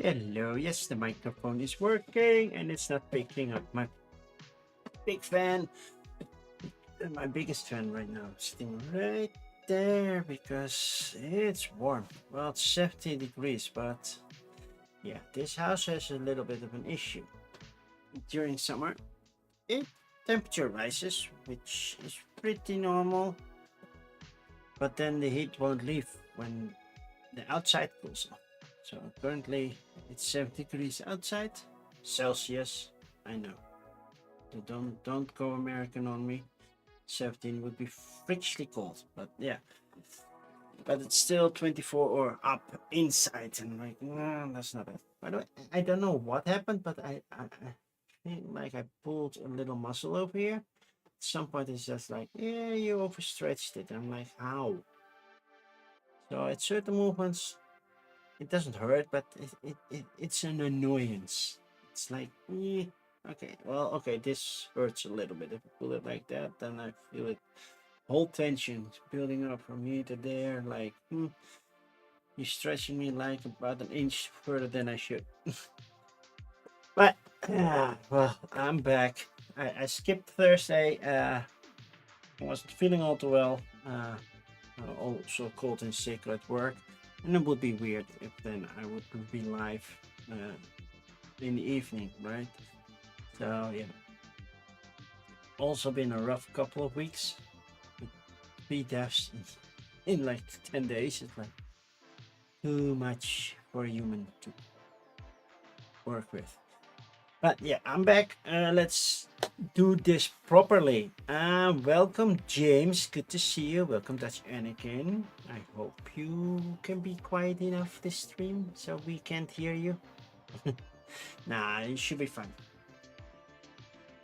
Hello, yes, the microphone is working and it's not picking up. My big fan, my biggest fan right now, sitting right there because it's warm. Well, it's 70 degrees, but yeah, this house has a little bit of an issue. During summer, it temperature rises, which is pretty normal, but then the heat won't leave when the outside cools off. So currently it's 70 degrees outside, Celsius, I know. So don't go American on me. 17 would be frigidly cold, but yeah. But it's still 24 or up inside, and like, no, that's not it. By the way, I don't know what happened, but I feel like I pulled a little muscle over here. At some point, it's just like, yeah, you overstretched it. I'm like, how? So at certain movements, it doesn't hurt, but it's an annoyance. It's like, okay, well, okay, this hurts a little bit. If I pull it like that, then I feel it. Whole tension is building up from here to there. Like, you're stretching me like about an inch further than I should. But, well, I'm back. I skipped Thursday. I wasn't feeling all too well. Also cold and sick at work. And it would be weird if then I would be live in the evening, right? So yeah. Also been a rough couple of weeks. With 3 deaths in like 10 days. It's like too much for a human to work with. But yeah, I'm back. Let's do this properly. Welcome, James. Good to see you. Welcome, Dutch Anakin. I hope you can be quiet enough this stream so we can't hear you. Nah, it should be fine.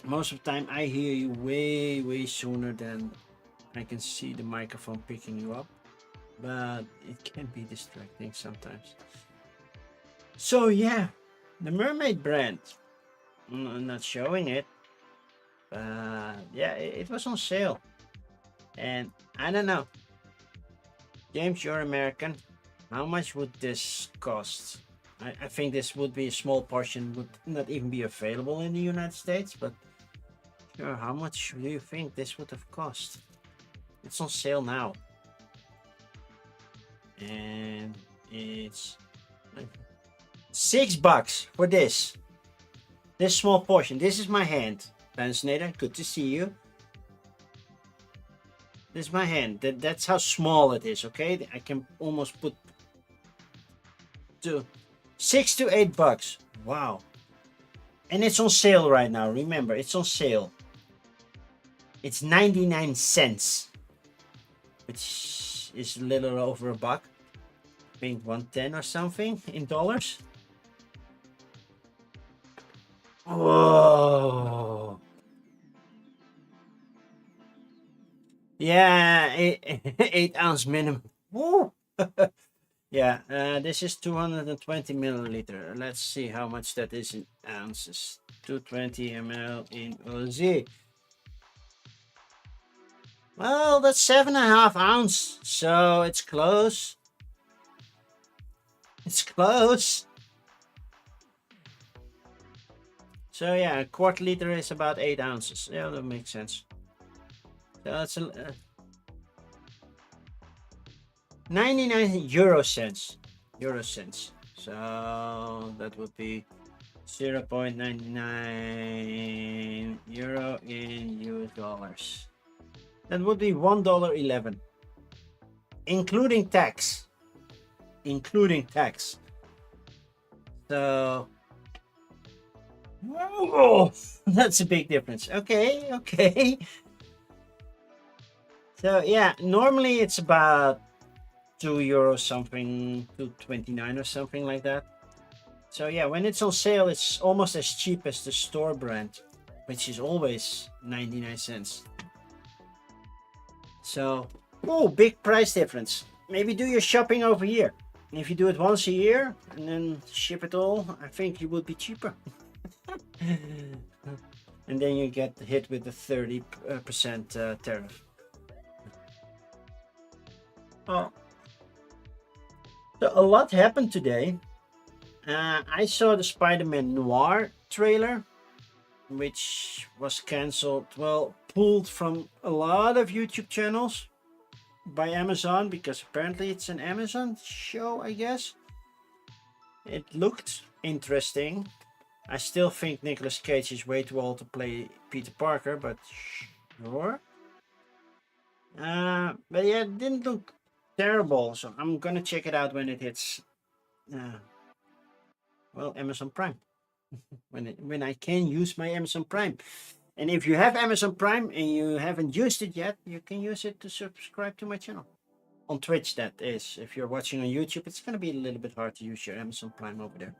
Most of the time, I hear you way sooner than I can see the microphone picking you up. But it can be distracting sometimes. So yeah, the Mermaid brand. I'm not showing it, but yeah, it was on sale, and I don't know, James, you're American, how much would this cost? I think this would be a small portion, would not even be available in the United States, but sure, how much do you think this would have cost? It's on sale now, and it's like $6 for this small portion. This is my hand. Transnator, good to see you. This is my hand. That's how small it is, okay? I can almost put to $6 to $8. Wow. And it's on sale right now. Remember, it's on sale. It's 99 cents, which is a little over $1. I think 110 or something in dollars. Whoa. Yeah, 8 ounce minimum. Woo. Yeah, this is 220 milliliter. Let's see how much that is in ounces. 220 ml in OZ. Well, that's 7.5 ounce, so it's close. It's close. So yeah, a quart liter is about 8 ounces. Yeah, that makes sense. So that's 99 euro cents. So that would be 0.99 euro in US dollars. That would be $1.11, including tax. So, whoa, that's a big difference. Okay. So yeah, normally it's about €2 something, 2.29 or something like that. So yeah, when it's on sale, it's almost as cheap as the store brand, which is always 99 cents. So, oh, big price difference. Maybe do your shopping over here. If you do it once a year and then ship it all, I think it would be cheaper. And then you get hit with the 30% tariff. Oh, so a lot happened today. I saw the Spider-Man Noir trailer, which was cancelled, well, pulled from a lot of YouTube channels by Amazon because apparently it's an Amazon show, I guess. It looked interesting. I still think Nicolas Cage is way too old to play Peter Parker, but sure. But yeah, it didn't look terrible, so I'm gonna check it out when it hits, uh, well, Amazon Prime. when I can use my Amazon Prime. And if you have Amazon Prime and you haven't used it yet, you can use it to subscribe to my channel. On Twitch, that is. If you're watching on YouTube, it's going to be a little bit hard to use your Amazon Prime over there.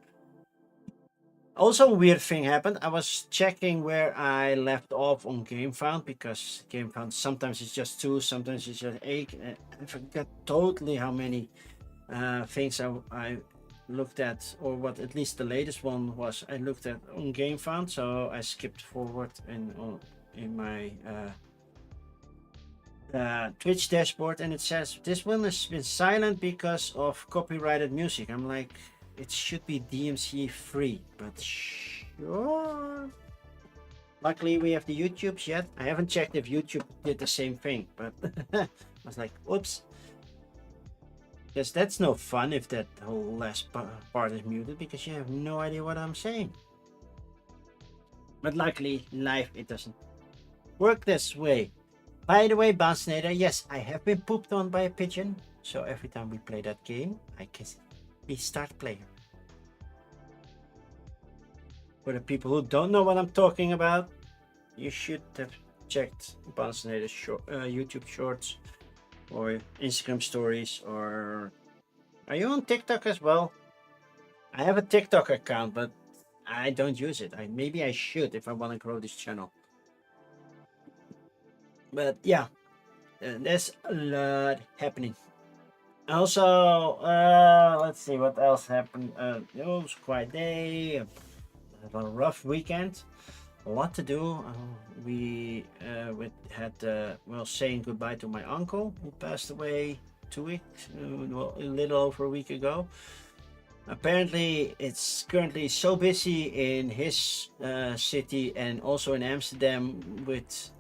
Also, a weird thing happened. I was checking where I left off on GameFound because GameFound sometimes it's just 2, sometimes it's just 8. I forgot totally how many things I looked at, or what at least the latest one was I looked at on GameFound. So I skipped forward in my Twitch dashboard, and it says this one has been silent because of copyrighted music. I'm like, it should be DMC free, but sure. Luckily we have the YouTubes yet. I haven't checked if YouTube did the same thing, but I was like, oops. Because that's no fun if that whole last part is muted, because you have no idea what I'm saying. But luckily, live, it doesn't work this way. By the way, Bansnader, yes, I have been pooped on by a pigeon. So every time we play that game, I can restart playing. For the people who don't know what I'm talking about, you should have checked Bansnader's YouTube shorts or Instagram stories. Or are you on TikTok as well? I have a TikTok account, but I don't use it. Maybe I should if I want to grow this channel. But yeah, there's a lot happening. Also, let's see what else happened. It was quite a day, a rough weekend, a lot to do. We had well, saying goodbye to my uncle who passed away 2 weeks, well, a little over a week ago. Apparently, it's currently so busy in his city and also in Amsterdam with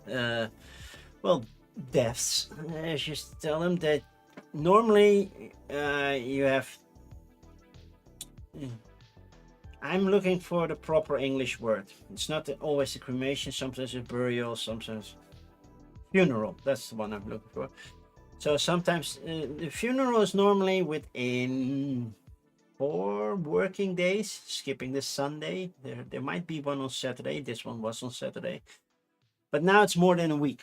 well, deaths. I just tell them that normally you have. I'm looking for the proper English word. It's not always a cremation, sometimes a burial, sometimes funeral. That's the one I'm looking for. So sometimes the funeral is normally within 4 working days, skipping the Sunday. There might be one on Saturday. This one was on Saturday. But now it's more than a week.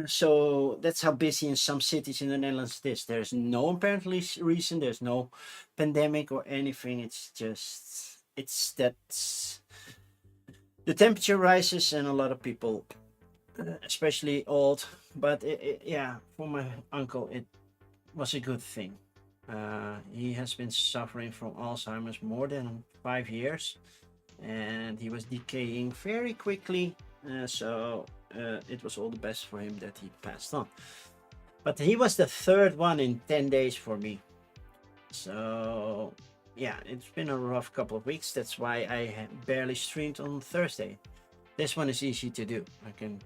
So that's how busy in some cities in the Netherlands it is. There's no apparently reason. There's no pandemic or anything. It's just, it's that the temperature rises and a lot of people, especially old. But yeah, for my uncle, it was a good thing. He has been suffering from Alzheimer's more than 5 years, and he was decaying very quickly. So it was all the best for him that he passed on. But he was the 3rd one in 10 days for me. So yeah, it's been a rough couple of weeks. That's why I barely streamed on Thursday. This one is easy to do. I can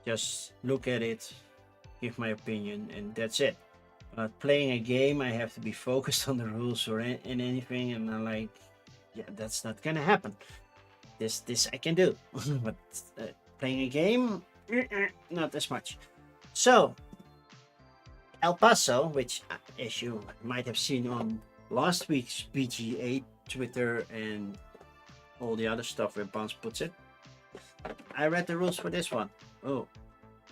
just look at it, give my opinion, and that's it. But playing a game, I have to be focused on the rules or in anything, and I'm like, yeah, that's not gonna happen. This I can do, but playing a game, not as much. So El Paso, which as you might have seen on last week's BGA Twitter and all the other stuff where Bounce puts it, I read the rules for this one. Oh,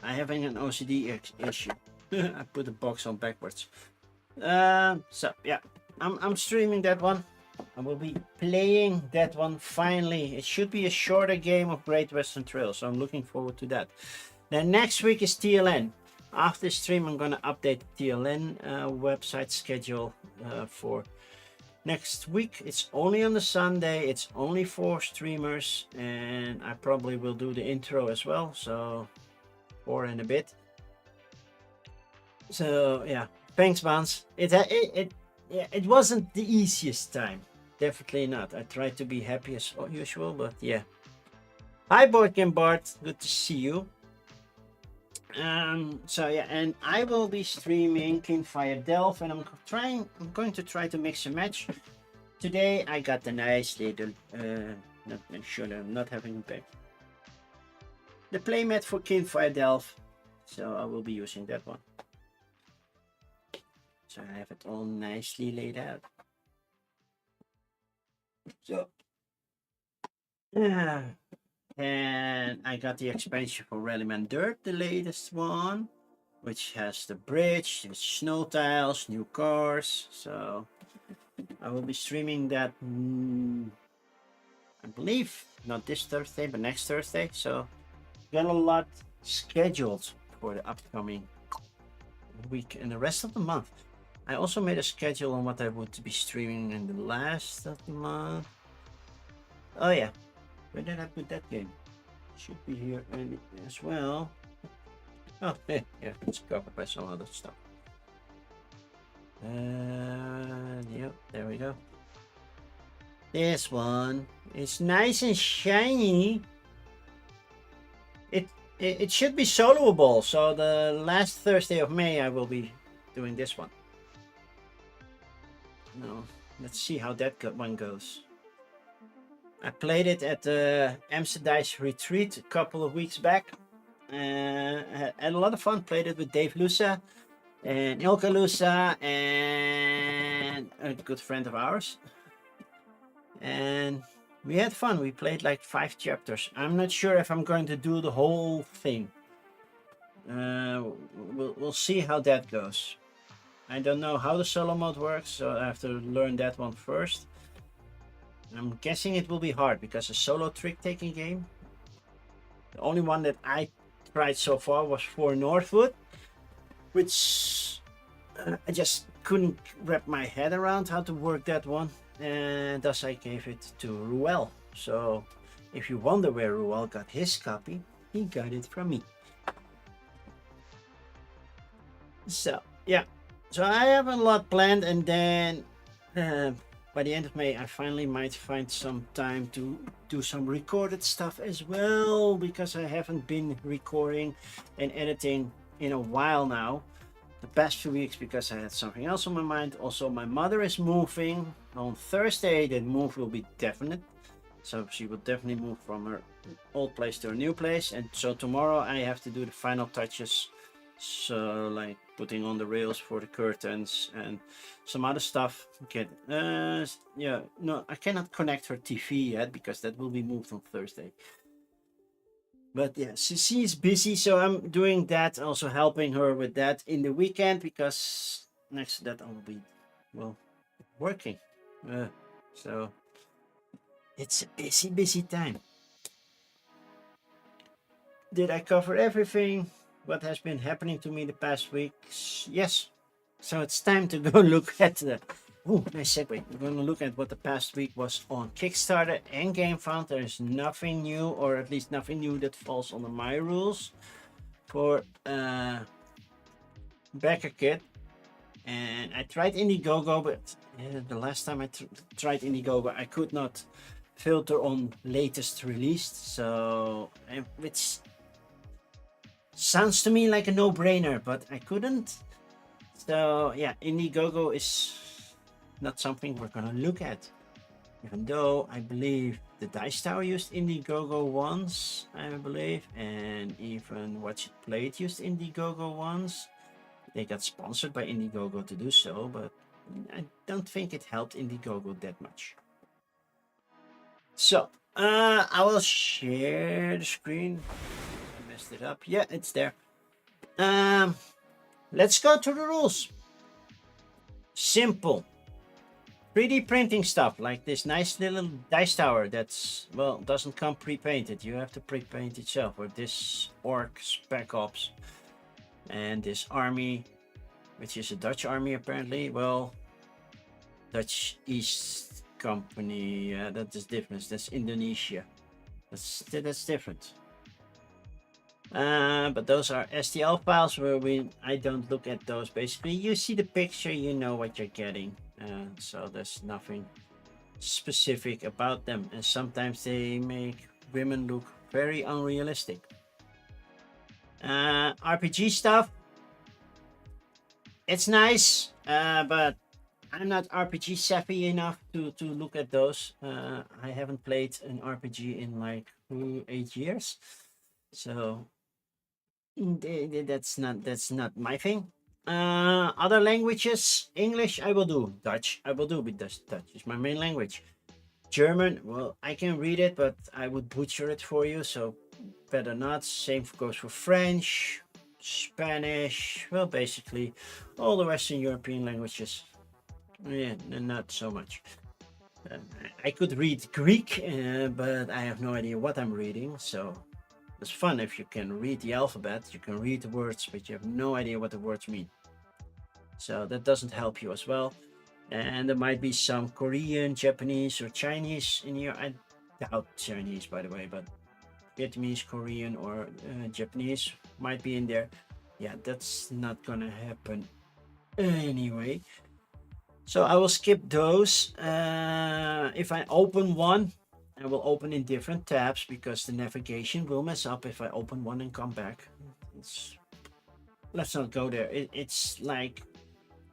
I having an OCD issue. I put the box on backwards. So yeah, I'm streaming that one. I will be playing that one finally. It should be a shorter game of Great Western Trail, so I'm looking forward to that. Then next week is TLN. After stream, I'm gonna update the TLN website schedule for next week. It's only on the Sunday. It's only 4 streamers, and I probably will do the intro as well. So 4 and a bit. So yeah, thanks, Vance. It wasn't the easiest time. definitely not. I try to be happy as usual, but yeah. Hi, Board Game Bart. Good to see you. So yeah, and I will be streaming King Fire Delve, and I'm going to try to mix and match. Today I got the nice little not sure I'm not having a back. The playmat for King Fire Delve. So I will be using that one. So I have it all nicely laid out. So and I got the expansion for Rallyman Dirt, the latest one, which has the bridge, the snow tiles, new cars. So I will be streaming that, I believe, not this Thursday, but next Thursday. So got a lot scheduled for the upcoming week and the rest of the month. I also made a schedule on what I would be streaming in the last of the month. Oh yeah, where did I put that game? Should be here as well. Oh yeah, it's covered by some other stuff. Yep, there we go. This one is nice and shiny. It should be soloable, so the last Thursday of May I will be doing this one. No, let's see how that one goes. I played it at the Amsterdam retreat a couple of weeks back. Had a lot of fun. Played it with Dave Lusa and Ilka Lusa and a good friend of ours. And we had fun. We played like 5 chapters. I'm not sure if I'm going to do the whole thing. We'll see how that goes. I don't know how the solo mode works, so I have to learn that one first. I'm guessing it will be hard because a solo trick-taking game. The only one that I tried so far was for Northwood, which I just couldn't wrap my head around how to work that one, and thus I gave it to Ruel. So if you wonder where Ruel got his copy, he got it from me. So yeah, so I have a lot planned, and then by the end of May I finally might find some time to do some recorded stuff as well, because I haven't been recording and editing in a while now, the past few weeks, because I had something else on my mind. Also, my mother is moving on Thursday. The move will be definite, so she will definitely move from her old place to her new place, and so tomorrow I have to do the final touches, so like putting on the rails for the curtains and some other stuff. Yeah, no, I cannot connect her TV yet because that will be moved on Thursday. But yeah, she is busy, so I'm doing that, also helping her with that in the weekend, because next to that I will be, well, working. So it's a busy time. Did I cover everything? What has been happening to me the past weeks? Yes. So it's time to go look at the... Oh, nice segue. We're going to look at what the past week was on Kickstarter and GameFound. There's nothing new, or at least nothing new that falls under my rules for Backer Kit. And I tried Indiegogo, but the last time I tried Indiegogo, I could not filter on latest released. So, which sounds to me like a no-brainer, but I couldn't. So yeah, Indiegogo is not something we're gonna look at, even though I believe the Dice Tower used Indiegogo once, I believe, and even Watch It Play It used Indiegogo once. They got sponsored by Indiegogo to do so, but I don't think it helped Indiegogo that much. So I will share the screen. I messed it up. Yeah, it's there. Let's go to the rules. Simple. 3D printing stuff like this nice little dice tower that's, well, doesn't come pre-painted. You have to pre-paint itself. Or this Orc Spec Ops. And this army, which is a Dutch army apparently. Well, Dutch East Company. That is different. That's Indonesia. That's different. But those are STL files where I don't look at those. Basically, you see the picture, you know what you're getting. So there's nothing specific about them, and sometimes they make women look very unrealistic. RPG stuff, it's nice, but I'm not RPG savvy enough to look at those. I haven't played an RPG in like 8 years, so that's not my thing. Other languages, English I will do, Dutch I will do because Dutch is my main language. German, well, I can read it, but I would butcher it for you, so better not. Same goes for French, Spanish, well, basically all the Western European languages. Yeah, not so much. I could read Greek, but I have no idea what I'm reading, so it's fun if you can read the alphabet, you can read the words, but you have no idea what the words mean. So that doesn't help you as well. And there might be some Korean, Japanese, or Chinese in here. I doubt Chinese, by the way, but Vietnamese, Korean, or Japanese might be in there. Yeah, that's not gonna happen anyway. So I will skip those. If I open one, I will open in different tabs because the navigation will mess up if I open one and come back. Let's not go there. It's like,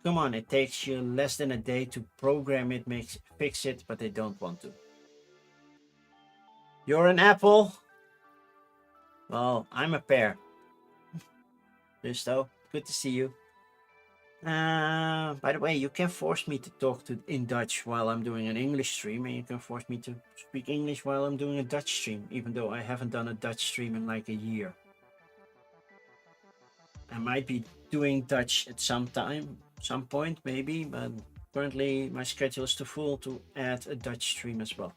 come on, it takes you less than a day to program it, fix it, but they don't want to. You're an apple? Well, I'm a pear. Listo, good to see you. By the way, you can force me to talk in Dutch while I'm doing an English stream, and you can force me to speak English while I'm doing a Dutch stream, even though I haven't done a Dutch stream in like a year. I might be doing Dutch at some point maybe, but currently my schedule is too full to add a Dutch stream as well.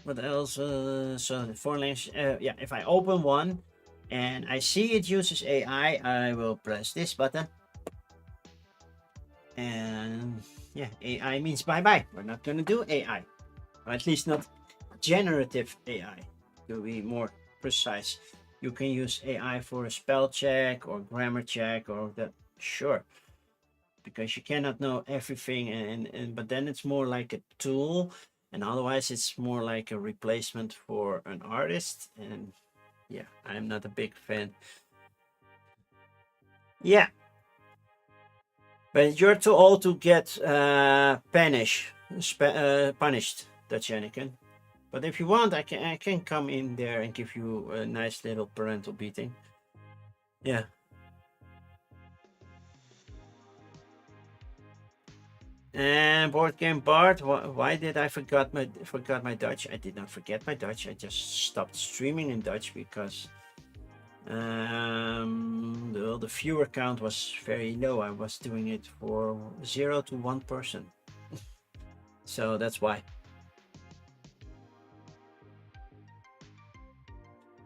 What else? So the foreign language, yeah, if I open one and I see it uses AI, I will press this button. And yeah, AI means bye-bye. We're not gonna do AI, or at least not generative AI, to be more precise. You can use AI for a spell check or grammar check or that, sure, because you cannot know everything, and but then it's more like a tool, and otherwise it's more like a replacement for an artist, and yeah, I'm not a big fan. Yeah, but you're too old to get punished, Dutch Anakin. But if you want, I can come in there and give you a nice little parental beating. Yeah. And board game Bart, why did I forgot my Dutch? I did not forget my Dutch. I just stopped streaming in Dutch because the viewer count was very low. I was doing it for 0 to 1 person, so that's why.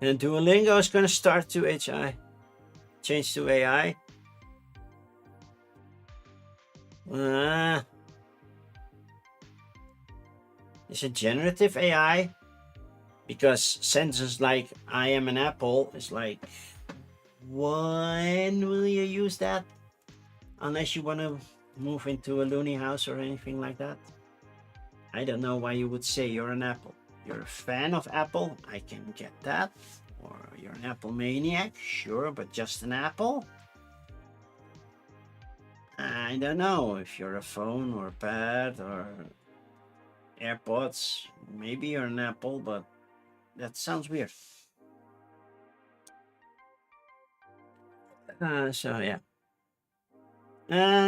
And Duolingo is going to start to change to AI. Is it generative AI? Because sentences like "I am an apple" is like, when will you use that? Unless you want to move into a loony house or anything like that. I don't know why you would say you're an apple. You're a fan of Apple, I can get that. Or you're an Apple maniac, sure, but just an apple? I don't know. If you're a phone or a pad or AirPods, maybe you're an apple, but that sounds weird. So yeah.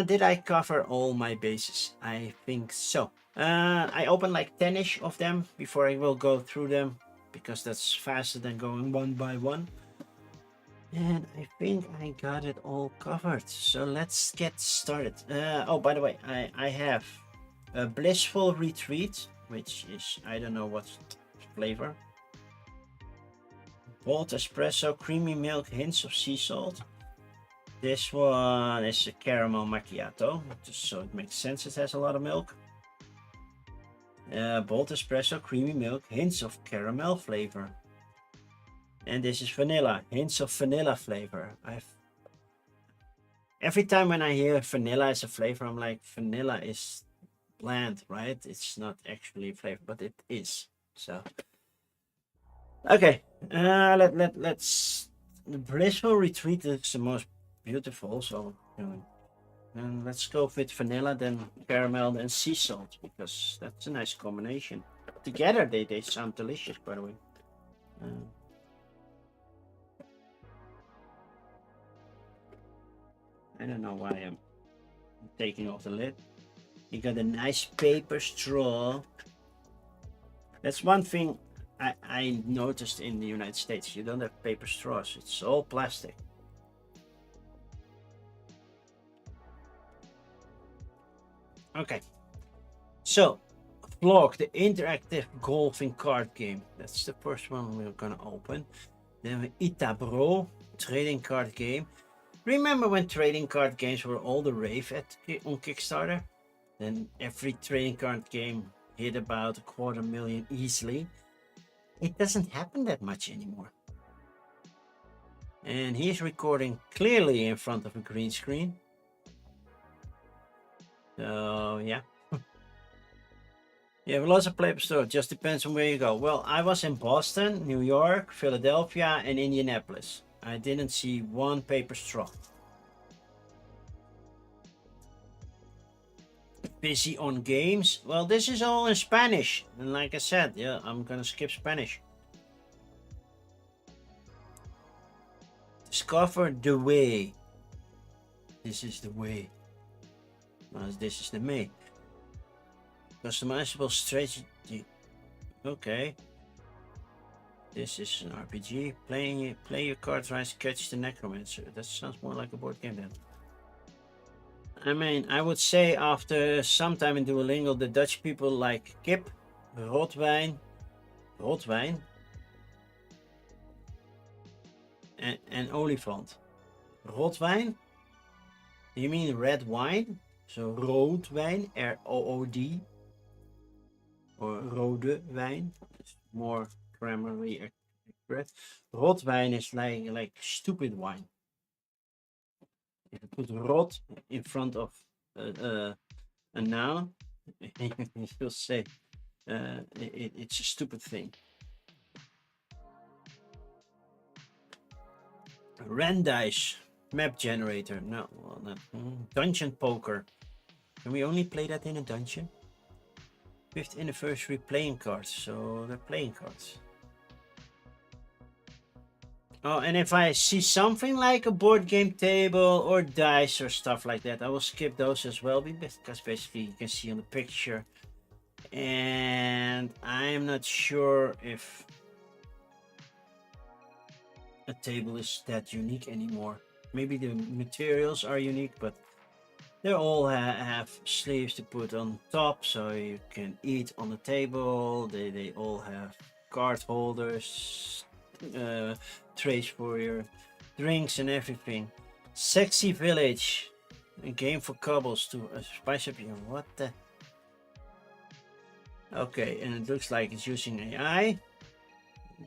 Did I cover all my bases? I think so. I opened like 10-ish of them before I will go through them, because that's faster than going one by one. And I think I got it all covered. So let's get started. Oh, by the way, I have a Blissful Retreat, which is, I don't know what flavor. Bold Espresso, Creamy Milk, Hints of Sea Salt. This one is a caramel macchiato, so it makes sense it has a lot of milk. Bold espresso, creamy milk, hints of caramel flavor. And this is vanilla, hints of vanilla flavor. Every time when I hear vanilla as a flavor, I'm like, vanilla is bland, right? It's not actually a flavor, but it is. So, okay. Let's. The blissful retreat is the most beautiful. So, and let's go with vanilla, then caramel, then sea salt, because that's a nice combination. Together, they sound delicious, by the way. I don't know why I'm taking off the lid. You got a nice paper straw. That's one thing I noticed in the United States. You don't have paper straws. It's all plastic. Okay. So, Vlog, the interactive golfing card game. That's the first one we're gonna open. Then Itabro, trading card game. Remember when trading card games were all the rave on Kickstarter? Then every trading card game hit about 250,000 easily. It doesn't happen that much anymore. And he's recording clearly in front of a green screen. So yeah. Yeah, lots of playable store. Just depends on where you go. Well, I was in Boston, New York, Philadelphia, and Indianapolis. I didn't see one paper straw. Busy on games. Well, this is all in Spanish. And like I said, yeah, I'm gonna skip Spanish. Discover the way. This is the way. Well, this is the way. Customizable strategy. Okay. This is an RPG. Play your cards right, catch the necromancer. That sounds more like a board game then. I mean, I would say after some time in Duolingo, the Dutch people like kip, rotwijn, and olifant. Rotwijn? You mean red wine? So roodwijn, R-O-O-D. Or rode wijn. It's more grammarly accurate. Rotwijn is like stupid wine. If you put rot in front of a noun, you'll say it's a stupid thing. Randice map generator. No, well, not. Dungeon poker. Can we only play that in a dungeon? 5th anniversary playing cards. So they're playing cards. Oh, and if I see something like a board game table or dice or stuff like that, I will skip those as well, because basically you can see on the picture. And I'm not sure if a table is that unique anymore. Maybe the materials are unique, but they all have sleeves to put on top, so you can eat on the table. They all have card holders, trays for your drinks and everything. Sexy Village, a game for couples to spice up your what the. Okay, and it looks like it's using AI,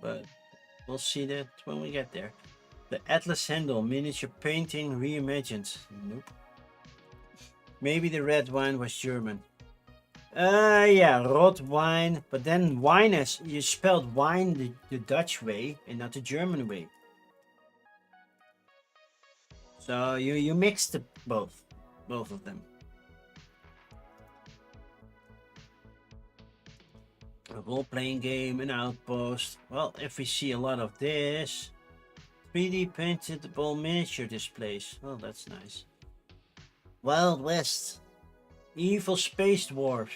but we'll see that when we get there. The Atlas Handle miniature painting reimagined. Nope. Maybe the red wine was German. Yeah, rot wine. But then wine is, you spelled wine the Dutch way and not the German way. So you mixed both of them. A role-playing game, an outpost. Well, if we see a lot of this. 3D paintable miniature displays. Oh, that's nice. Wild West. Evil space dwarfs.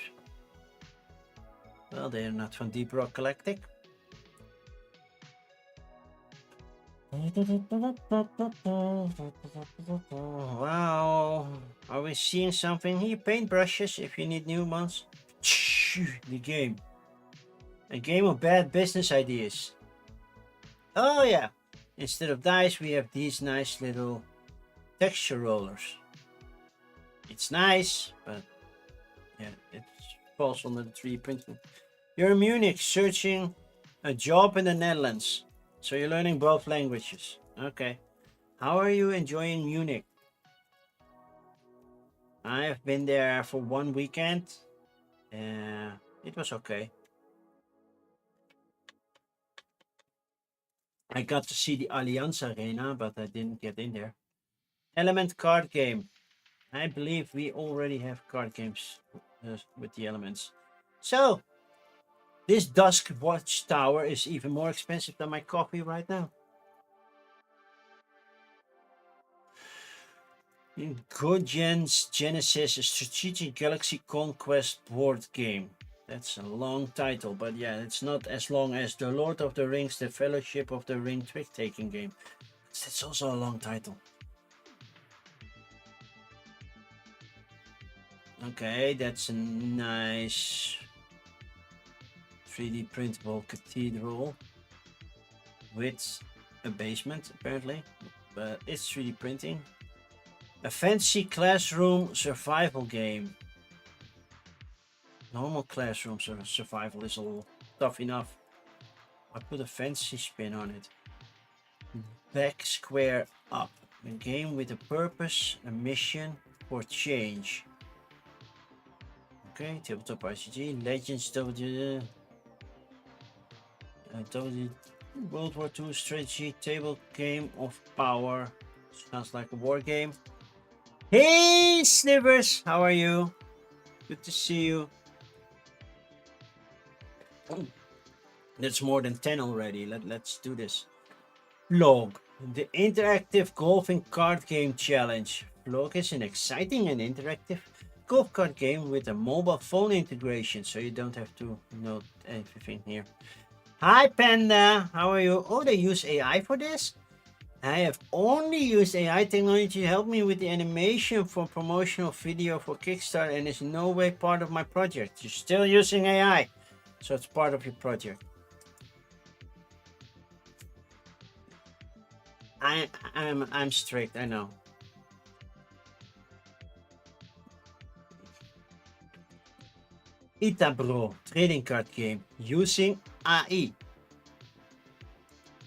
Well, they're not from Deep Rock Galactic. Wow. Are we seeing something here? Paintbrushes if you need new ones. The game. A game of bad business ideas. Oh yeah. Instead of dice, we have these nice little texture rollers. It's nice, but yeah, it falls under the 3D printing. You're in Munich searching a job in the Netherlands. So you're learning both languages. Okay. How are you enjoying Munich? I've been there for one weekend. It was okay. I got to see the Allianz Arena, but I didn't get in there. Element card game. I believe we already have card games with the elements. So, this Dusk Watchtower is even more expensive than my coffee right now. Gojen's Genesis, a strategic galaxy conquest board game. That's a long title, but yeah, it's not as long as The Lord of the Rings, The Fellowship of the Ring trick-taking game. That's also a long title. Okay, that's a nice 3D printable cathedral with a basement, apparently, but it's 3D printing. A fancy classroom survival game. Normal classroom survival is all tough enough. I put a fancy spin on it. Back Square Up. A game with a purpose, a mission, or change. Okay, tabletop ICG, Legends World War II strategy table game of power. Sounds like a war game. Hey Snivers, how are you? Good to see you. Oh, that's more than 10 already. Let's do this. Log, the interactive golfing card game challenge. Log is an exciting and interactive golf card game with a mobile phone integration, so you don't have to note everything here. Hi Panda, how are you? Oh, they use AI for this? I have only used AI technology to help me with the animation for promotional video for Kickstarter and is in no way part of my project. You're still using AI, so it's part of your project. I'm strict, I know. Itabro trading card game using AI.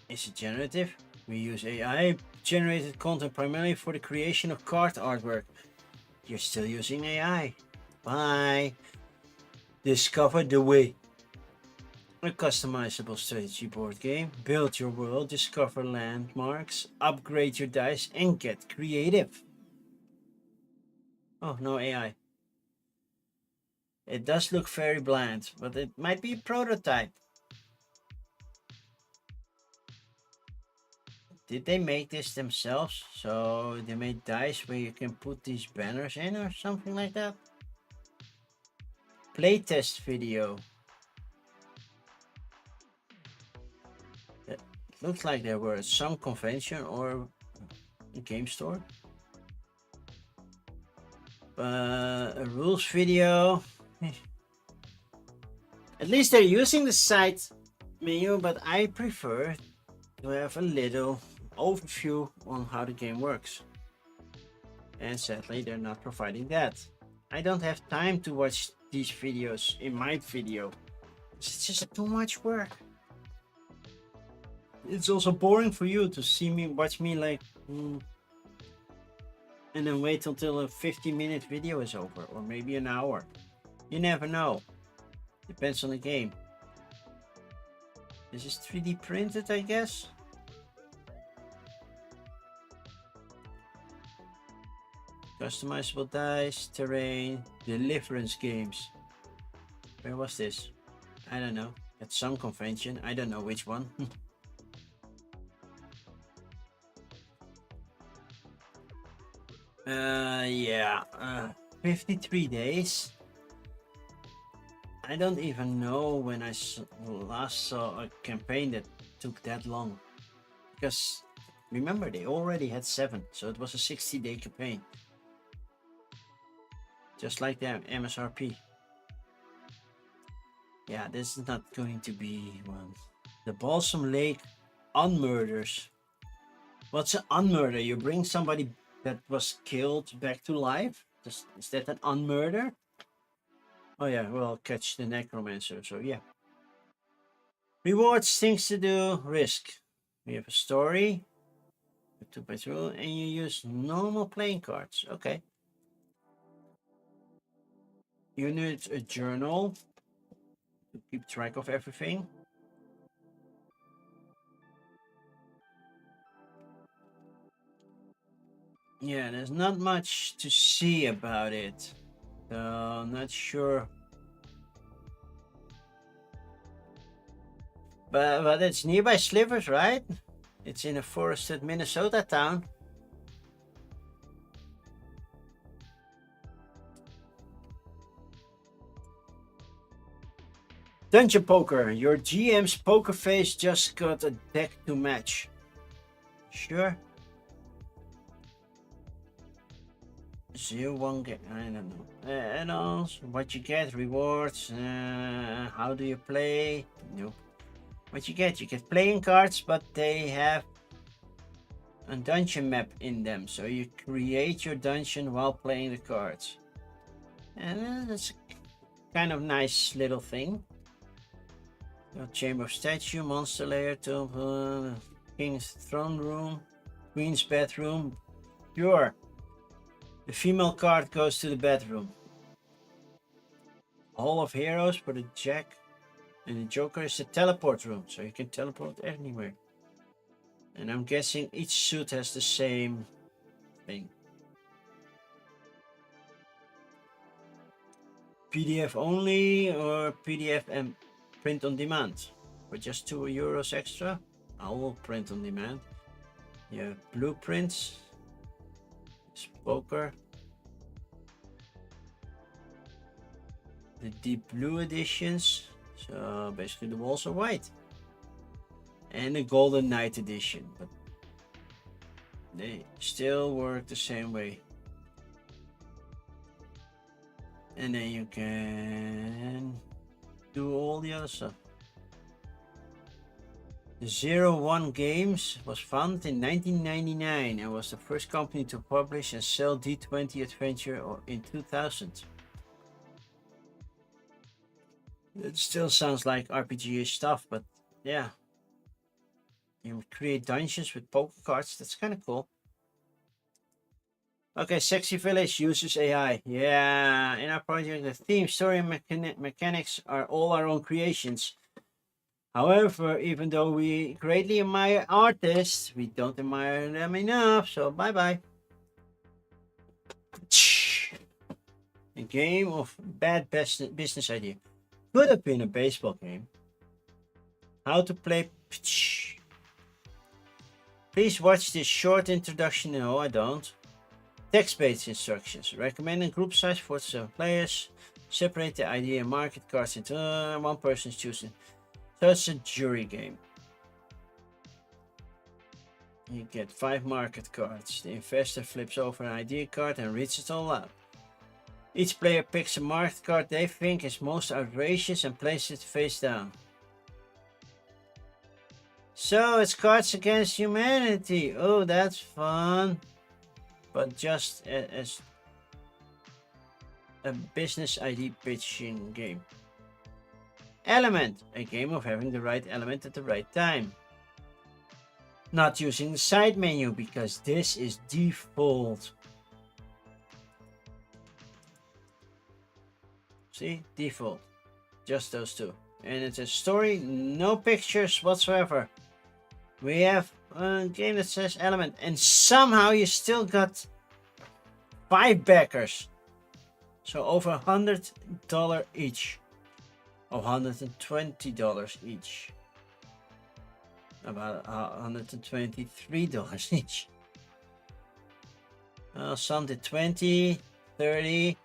Is it generative? We use AI generated content primarily for the creation of card artwork. You're still using AI. Bye. Discover the way. A customizable strategy board game. Build your world, discover landmarks, upgrade your dice, and get creative. Oh, no AI. It does look very bland, but it might be a prototype. Did they make this themselves? So they made dice where you can put these banners in or something like that? Playtest video. It looks like they were at some convention or a game store. A rules video. At least they're using the site menu, but I prefer to have a little overview on how the game works. And sadly, they're not providing that. I don't have time to watch these videos in my video. It's just too much work. It's also boring for you to see me watch me like and then wait until a 50-minute video is over, or maybe an hour. You never know. Depends on the game. This is 3D printed, I guess. Customizable dice, terrain, deliverance games. Where was this? I don't know. At some convention. I don't know which one. Yeah. 53 days. I don't even know when I last saw a campaign that took that long. Because remember, they already had 7, so it was a 60-day campaign. Just like the MSRP. Yeah, this is not going to be one. The Balsam Lake Unmurders. What's an unmurder? You bring somebody that was killed back to life? Is that an unmurder? Oh yeah, well, catch the necromancer, so yeah. Rewards, things to do, risk. We have a story, 2x2, and you use normal playing cards. Okay. You need a journal to keep track of everything. Yeah, there's not much to see about it. So I'm not sure. But it's nearby Slivers, right? It's in a forested Minnesota town. Dungeon Poker. Your GM's poker face just got a deck to match. Sure. 0-1 game. I don't know. Add-ons. What you get. Rewards. How do you play? Nope. What you get playing cards, but they have a dungeon map in them. So you create your dungeon while playing the cards. And that's a kind of nice little thing. Chamber of Statue, Monster Lair, Tomb, King's Throne Room, Queen's Bedroom. Sure. The female card goes to the bedroom. Hall of Heroes for the Jack. And the Joker is the teleport room, so you can teleport anywhere. And I'm guessing each suit has the same thing. PDF only or PDF and print on demand? For just €2 extra, I will print on demand. Yeah, blueprints. Poker. The deep blue editions. So basically the walls are white. And the Golden Knight edition, but they still work the same way. And then you can do all the other stuff. The 0-1 Games was founded in 1999 and was the first company to publish and sell D20 Adventure in 2000. It still sounds like RPG stuff, but yeah. You create dungeons with poker cards. That's kind of cool. Okay, Sexy Village uses AI. Yeah, in our project, the theme, story, and mechanics are all our own creations. However, even though we greatly admire artists, we don't admire them enough, so bye-bye. A game of bad business idea. Could have been a baseball game. How to play... Please watch this short introduction. No, I don't. Text-based instructions. Recommended group size for 7 players. Separate the idea and market cards into one person's choosing. So it's a jury game. You get 5 market cards. The investor flips over an idea card and reads it all out. Each player picks a market card they think is most outrageous and places it face down. So it's Cards Against Humanity. Oh, that's fun. But just as a business idea pitching game. Element, a game of having the right element at the right time. Not using the side menu because this is default. See, default. Just those two. And it's a story, no pictures whatsoever. We have a game that says element, and somehow you still got 5 backers. So over $100 each. Or $120 each. About $123 each. Some did 20, 30.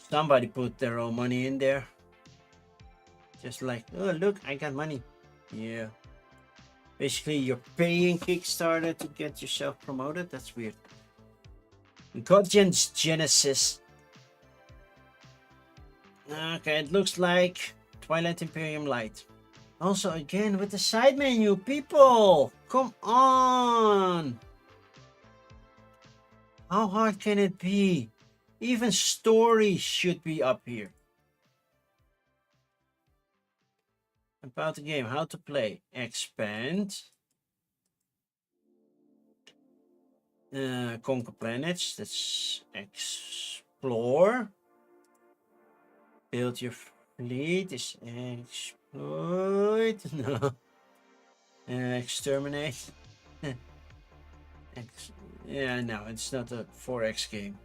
Somebody put their own money in there. Just like, oh look, I got money. Yeah. Basically, you're paying Kickstarter to get yourself promoted. That's weird. Godgen's Genesis. Okay, it looks like Twilight Imperium Light. Also, again, with the side menu, people! Come on! How hard can it be? Even stories should be up here. About the game, how to play. Expand. Conquer planets. That's explore. Build your fleet is exploit. No. Exterminate. Yeah, no, it's not a 4X game.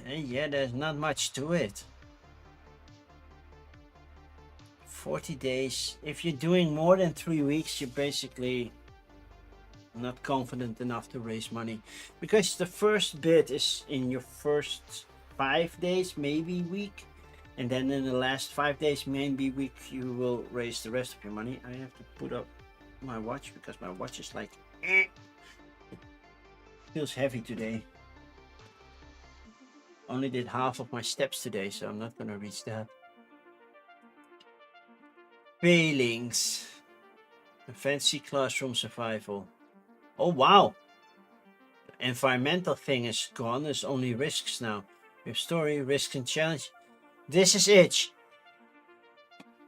Yeah, there's not much to it. 40 days. If you're doing more than 3 weeks, you're basically not confident enough to raise money, because the first bid is in your first 5 days, maybe week, and then in the last 5 days, maybe week, you will raise the rest of your money. I have to put up my watch because my watch is like it feels heavy today. Only did half of my steps today, so I'm not gonna reach that. Failings. A fancy classroom survival. Oh wow! The environmental thing is gone. There's only risks now. We have story, risk, and challenge. This is it.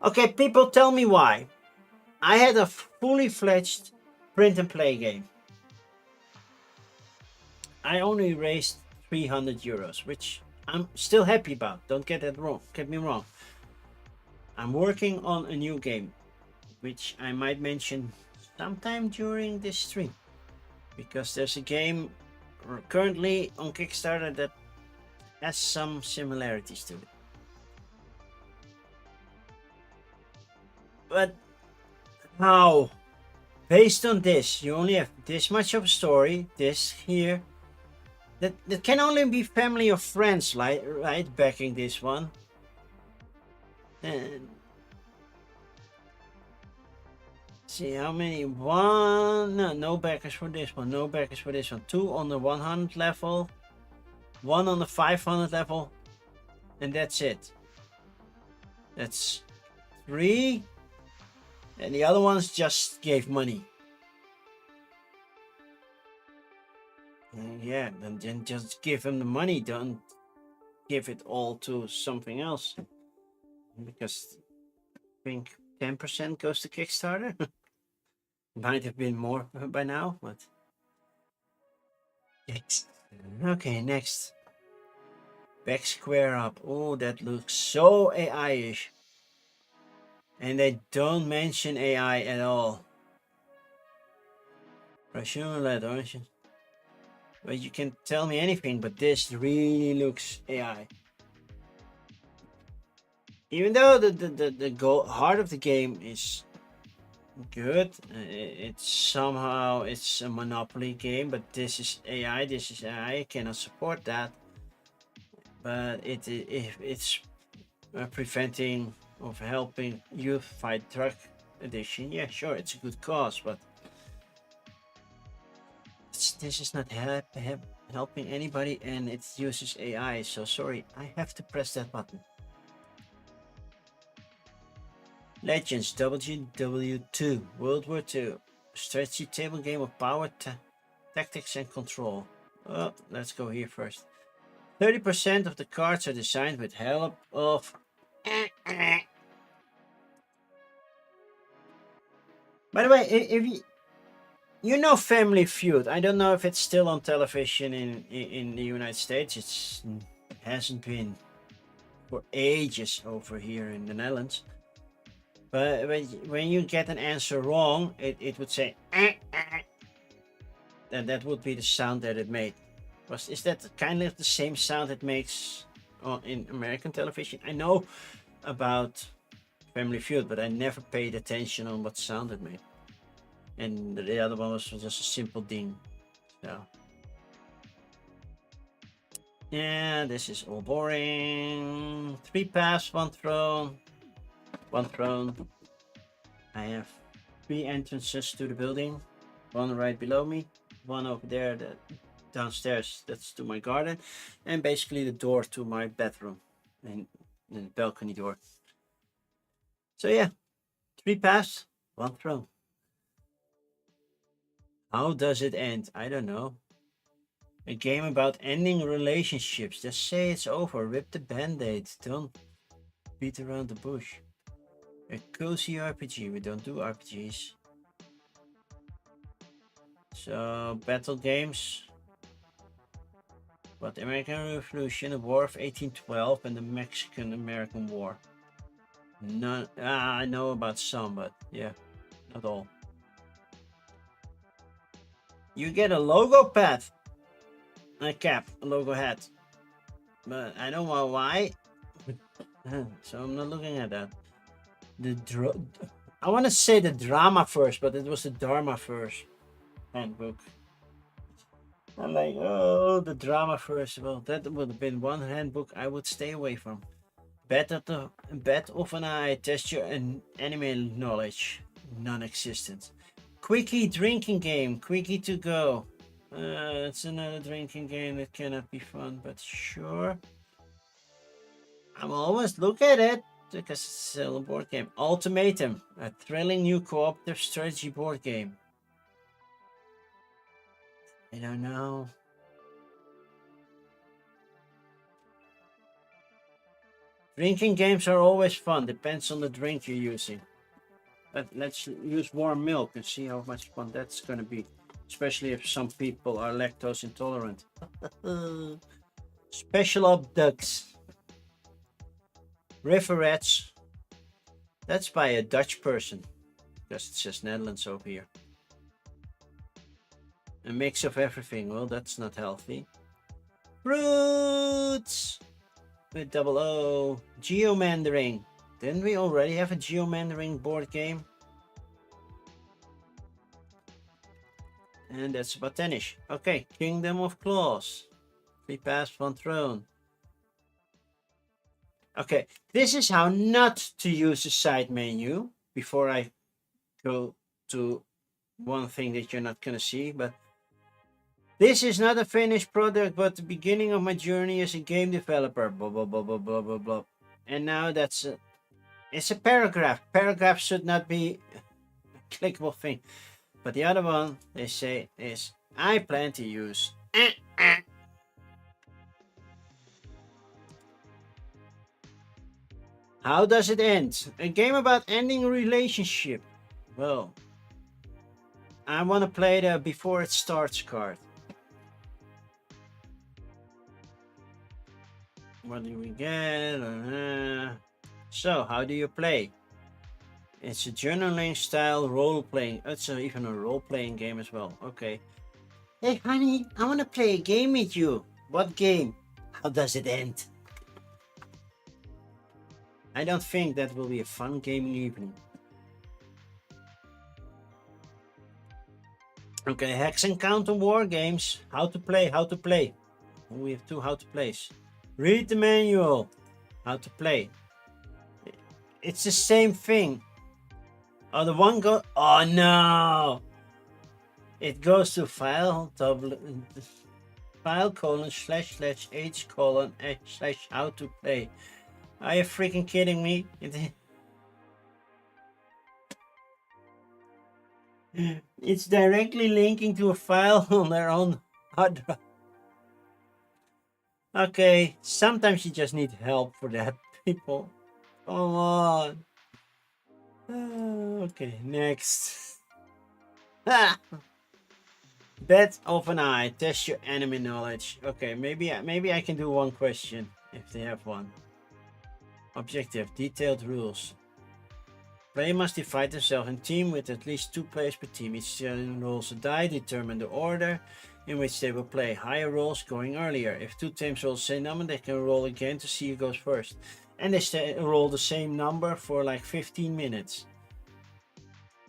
Okay, people, tell me why. I had a fully fledged print and play game. I only raised 300 euros, which I'm still happy about. Don't get that wrong. Get me wrong. I'm working on a new game, which I might mention sometime during this stream, because there's a game currently on Kickstarter that has some similarities to it. But how? Based on this, you only have this much of a story, this here. That can only be family or friends, right? Backing this one. And see how many. One, no backers for this one, no backers for this one. 2 on the 100 level, 1 on the 500 level, and that's it. That's 3, and the other ones just gave money. Yeah, then just give them the money. Don't give it all to something else, because I think 10% goes to Kickstarter. Might have been more by now, but yes. Okay, next. Back square up. Oh, that looks so AI-ish. And they don't mention AI at all. Russian lead, orange. Well, you can tell me anything, but this really looks AI. Even though the goal, heart of the game is good, it's somehow it's a Monopoly game, but this is AI. This is AI. I cannot support that. But it's preventing of helping youth fight drug addiction. Yeah, sure, it's a good cause, but this is not helping anybody, and it uses AI. So sorry, I have to press that button. Legends WW2 World War II, strategy table game of power, tactics, and control. Well, let's go here first. 30% of the cards are designed with help of. By the way, if you know Family Feud, I don't know if it's still on television in the United States. It hasn't been for ages over here in the Netherlands. But when you get an answer wrong, it would say, and that would be the sound that it made. Is that kind of the same sound it makes in American television? I know about Family Feud, but I never paid attention on what sound it made. And the other one was just a simple ding. So yeah, this is all boring. 3 paths, 1 throne. 1 throne. I have 3 entrances to the building. 1 right below me, 1 over there, downstairs, that's to my garden, and basically the door to my bedroom, and the balcony door. So yeah, 3 paths, 1 throne. How does it end? I don't know. A game about ending relationships. Just say it's over. Rip the band-aid. Don't beat around the bush. A cozy RPG. We don't do RPGs. So battle games. But the American Revolution, the War of 1812, and the Mexican-American War. None. I know about some, but yeah, not all. You get a logo pad, a cap, a logo hat, but I don't know why. So I'm not looking at that. I want to say the drama first, but it was the Dharma first handbook. I'm like, oh, the drama first. Well, that would have been one handbook I would stay away from. Bet of an eye, test your anime knowledge. Non-existent. Quickie drinking game, Quickie to go. It's another drinking game that cannot be fun, but sure. I will always look at it because it's still a board game. Ultimatum, a thrilling new cooperative strategy board game. I don't know. Drinking games are always fun, depends on the drink you're using. Let's use warm milk and see how much fun that's going to be. Especially if some people are lactose intolerant. Special Objects. Riverets. That's by a Dutch person. Because it says Netherlands over here. A mix of everything. Well, that's not healthy. Roots! With double O. Geomandarin. Didn't we already have a Geomandarin board game? And that's about 10ish. Okay, Kingdom of Claws. 3 pass, 1 throne. Okay, this is how not to use the side menu before I go to one thing that you're not going to see. But this is not a finished product, but the beginning of my journey as a game developer. Blah, blah, blah, blah, blah, blah, blah. And now that's it's a paragraph. Paragraph should not be a clickable thing. But the other one, they say, is I plan to use. How does it end? A game about ending a relationship. Well, I want to play the before it starts card. What do we get? So, how do you play? It's a journaling style role playing. It's even a role playing game as well. Okay. Hey, honey, I want to play a game with you. What game? How does it end? I don't think that will be a fun gaming evening. Okay, Hex Encounter War Games. How to play, how to play. We have 2 how to plays. Read the manual. How to play. It's the same thing. Oh, the one go. Oh no! It goes to file colon / h colon / how to play. Are you freaking kidding me? It's directly linking to a file on their own hard drive. Okay, sometimes you just need help for that, people. Come on. Okay, next. Bet of an eye. Test your enemy knowledge. Okay, maybe I can do one question if they have one. Objective. Detailed rules. Player must divide themselves in team with at least 2 players per team. Each team rolls a die, determine the order in which they will play. Higher rolls going earlier. If 2 teams roll the same number, they can roll again to see who goes first. And they roll the same number for like 15 minutes.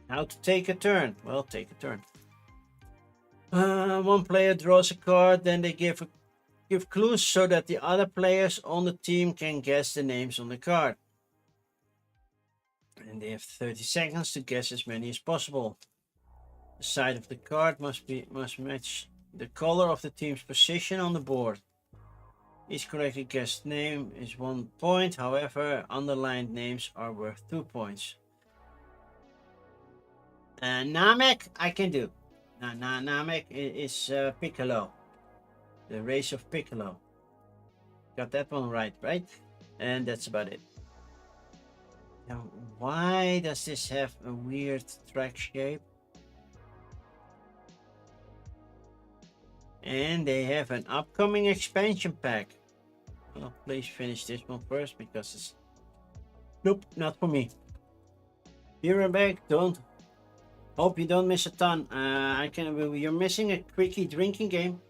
How to take a turn? Well, take a turn. One player draws a card, then they give clues so that the other players on the team can guess the names on the card. And they have 30 seconds to guess as many as possible. The side of the card must match the color of the team's position on the board. Each correctly guessed name is 1 point, however, underlined names are worth 2 points. Namek, I can do. Namek is Piccolo. The race of Piccolo. Got that one right? And that's about it. Now, why does this have a weird track shape? And they have an upcoming expansion pack. Well, please finish this one first because it's... Nope, not for me. Be right back. Don't... Hope you don't miss a ton. You're missing a quickie drinking game.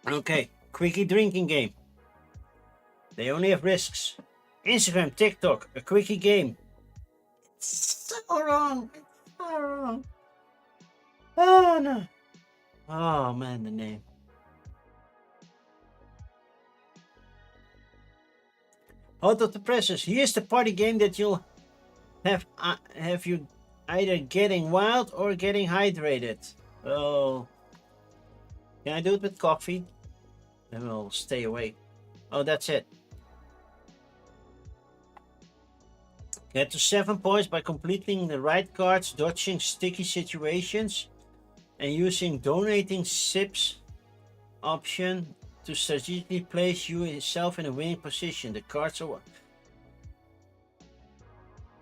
Okay, quickie drinking game. They only have risks. Instagram, TikTok, a quickie game. It's so wrong. It's so wrong. Oh no. Oh man, the name. Out of the presses. Here's the party game that you'll have you either getting wild or getting hydrated. Oh, can I do it with coffee? Then we'll stay awake. Oh, that's it. Get to 7 points by completing the right cards, dodging sticky situations, and using donating sips option to strategically place yourself in a winning position. The cards are...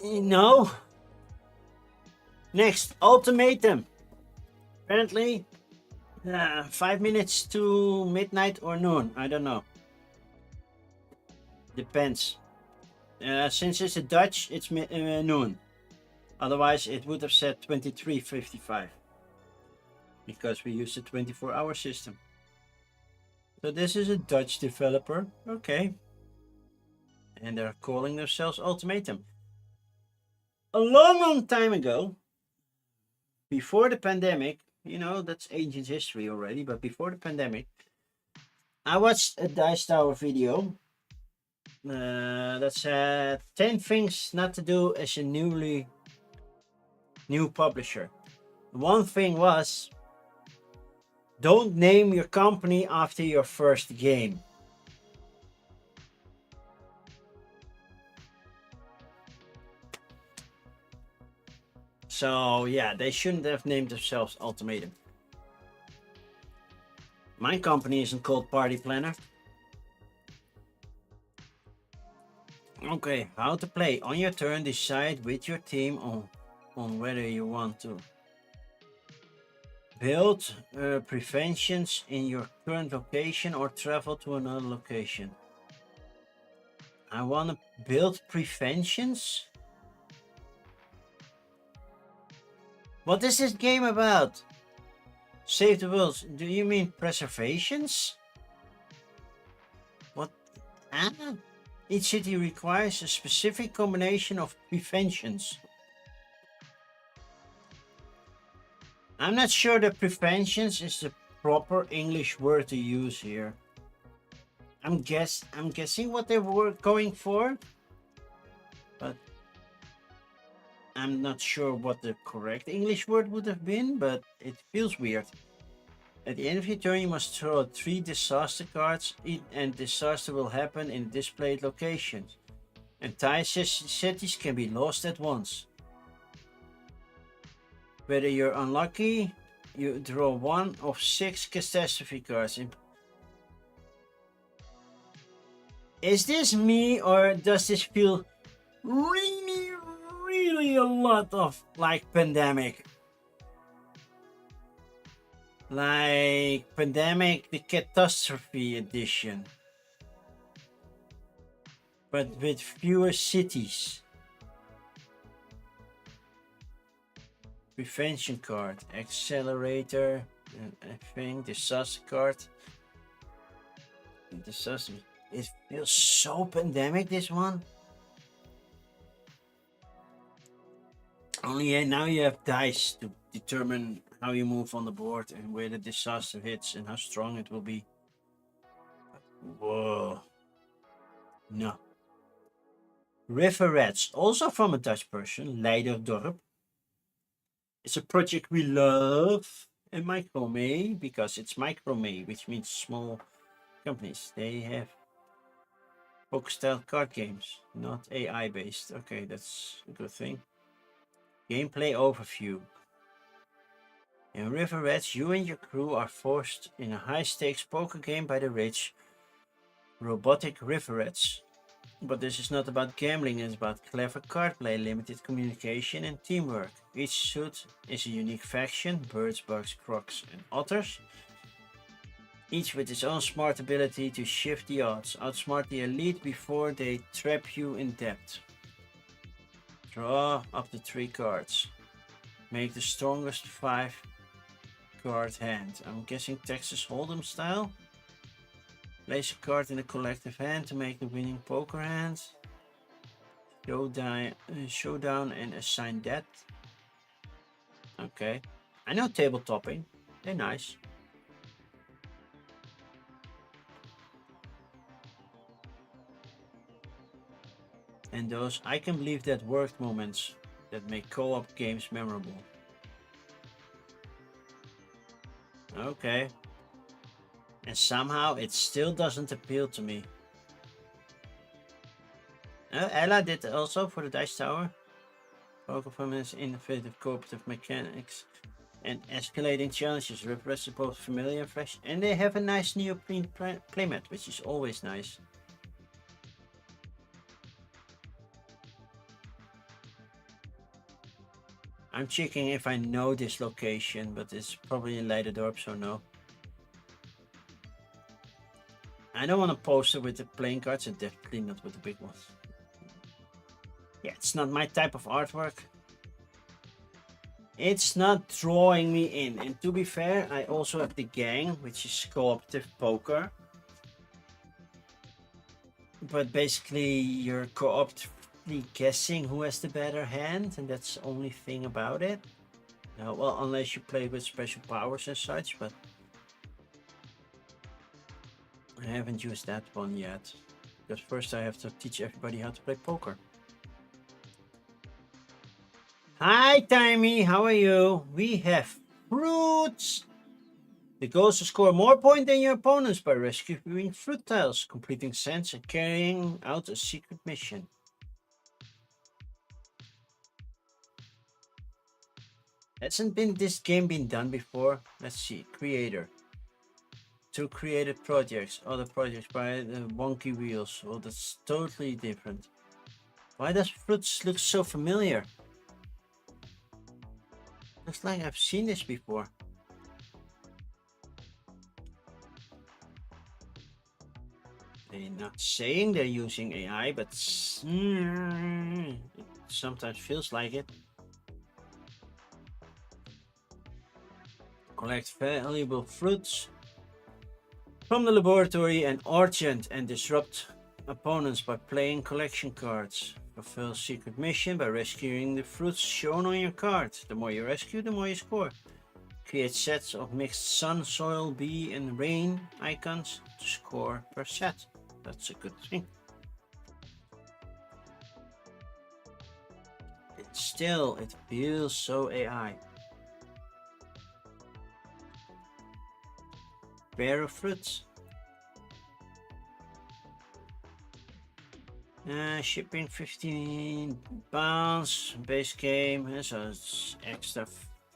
No. Next, ultimatum. Apparently, 5 minutes to midnight or noon. I don't know. Depends. Since it's a Dutch, it's noon. Otherwise, it would have said 23:55. Because we use a 24-hour system. So this is a Dutch developer. Okay. And they're calling themselves Ultimatum. A long time ago, before the pandemic, you know, that's ancient history already, but before the pandemic, I watched a Dice Tower video that said 10 things not to do as a new publisher. One thing was, don't name your company after your first game. So yeah, they shouldn't have named themselves Ultimatum. My company isn't called Party Planner. Okay, how to play. On your turn, decide with your team on whether you want to build preventions in your current location or travel to another location. I want to build preventions? What is this game about? Save the world. Do you mean preservations? What? Ah. Each city requires a specific combination of preventions. I'm not sure that preventions is the proper English word to use here. I'm guessing what they were going for, but I'm not sure what the correct English word would have been, but it feels weird. At the end of your turn, you must throw 3 disaster cards, and disaster will happen in displayed locations. Entire cities can be lost at once. Whether you're unlucky, you draw 1 of 6 catastrophe cards. Is this me, or does this feel really a lot of like Pandemic? Like Pandemic, the Catastrophe Edition. But with fewer cities. Prevention card, accelerator, I think disaster card. Disaster. It feels so Pandemic, this one. Only now you have dice to determine how you move on the board and where the disaster hits and how strong it will be. Whoa. No. River Rats, also from a Dutch person, Leiderdorp. It's a project we love in Microme because it's Microme, which means small companies. They have poker-style card games, not AI based. Okay, that's a good thing. Gameplay overview. In River Rats, you and your crew are forced in a high-stakes poker game by the rich robotic River Rats. But this is not about gambling, it's about clever card play, limited communication, and teamwork. Each suit is a unique faction: birds, bugs, crocs, and otters. Each with its own smart ability to shift the odds, outsmart the elite before they trap you in debt. Draw up to 3 cards. Make the strongest 5 card hand. I'm guessing Texas Hold'em style. Place a card in a collective hand to make the winning poker hand. Showdown and assign that. Okay. I know tabletopping. They're nice. And those I can believe that worked moments that make co-op games memorable. Okay. And somehow it still doesn't appeal to me. Ella did also for the Dice Tower. Poker Feminist innovative cooperative mechanics and escalating challenges represent both familiar and fresh. And they have a nice neoprene playmat, which is always nice. I'm checking if I know this location, but it's probably in Leiderdorp, so no. I don't want a poster with the playing cards, and definitely not with the big ones. Yeah, it's not my type of artwork. It's not drawing me in. And to be fair, I also have the gang, which is cooperative poker. But basically, you're cooperatively guessing who has the better hand, and that's the only thing about it. Well, unless you play with special powers and such, but I haven't used that one yet. Because first I have to teach everybody how to play poker. Hi, Timey, how are you? We have fruits. The goal is to score more points than your opponents by rescuing fruit tiles, completing sands, and carrying out a secret mission. Hasn't this game been done before? Let's see. Creator. 2 created projects. Other projects by the wonky wheels. Well, that's totally different. Why does fruits look so familiar? Looks like I've seen this before. They're not saying they're using AI, but it sometimes feels like it. Collect valuable fruits from the laboratory and orchard and disrupt opponents by playing collection cards. Fulfill secret mission by rescuing the fruits shown on your card. The more you rescue, the more you score. Create sets of mixed sun, soil, bee, and rain icons to score per set. That's a good thing. It feels so AI. Pair of fruits. Shipping 15 pounds. Base game, so it's extra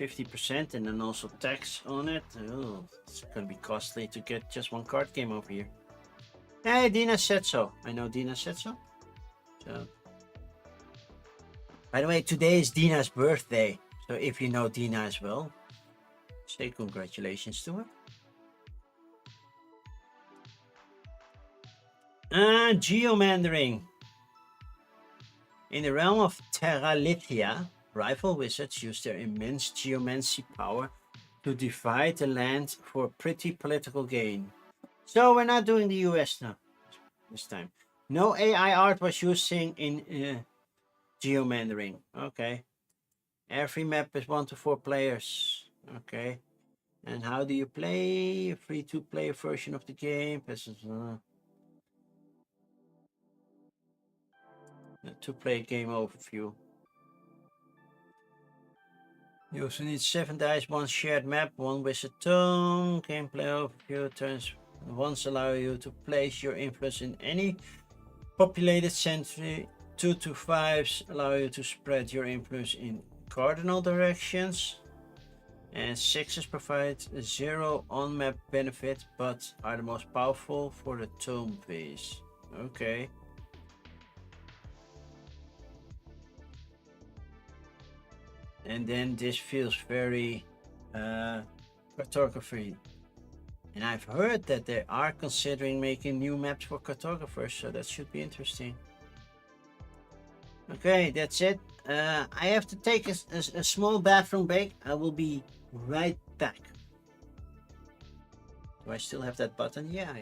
50% and then also tax on it. Oh, it's gonna be costly to get just one card game over here. Hey, Dina said so. I know Dina said so. By the way, today is Dina's birthday. So if you know Dina as well, say congratulations to her. Geomandering. In the realm of Terralithia, rival wizards use their immense geomancy power to divide the land for pretty political gain. So we're not doing the US now this time. No AI art was using in geomandering. Okay. Every map is 1 to 4 players. Okay. And how do you play? A free 2-player version of the game. A 2-player game overview. You also need 7 dice, 1 shared map, 1 wizard tome. Gameplay overview. Turns once allow you to place your influence in any populated century. 2 to 5s allow you to spread your influence in cardinal directions. And 6s provide 0 on-map benefit, but are the most powerful for the tome phase. Okay. and then this feels very cartography. And I've heard that they are considering making new maps for cartographers, so that should be interesting. Okay, that's it. I have to take a small bathroom break. I will be right back. Do I still have that button? Yeah.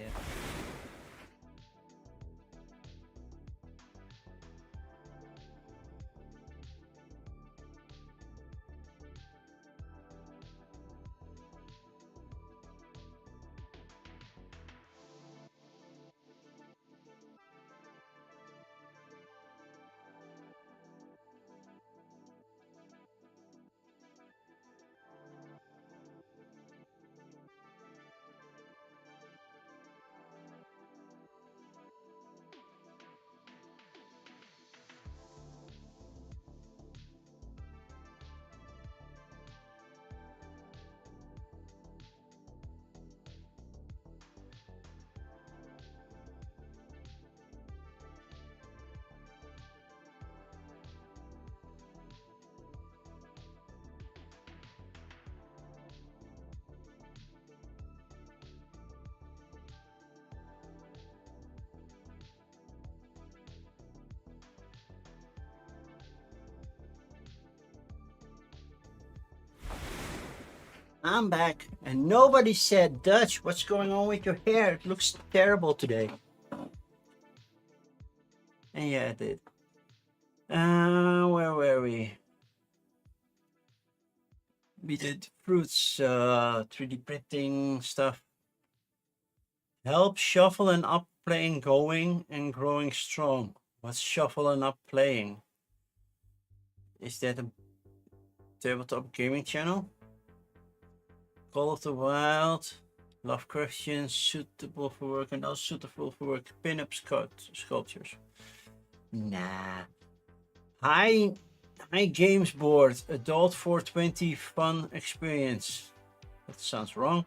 I'm back, and nobody said, Dutch, what's going on with your hair? It looks terrible today. And yeah, it did. Where were we? We did fruits, 3D printing stuff. Help shuffle and up playing going and growing strong. What's shuffle and up playing? Is that a tabletop gaming channel? Call of the Wild, Lovecraftian, suitable for work and not suitable for work, pin-up sculptures. Nah. High games board, adult 420 fun experience. That sounds wrong.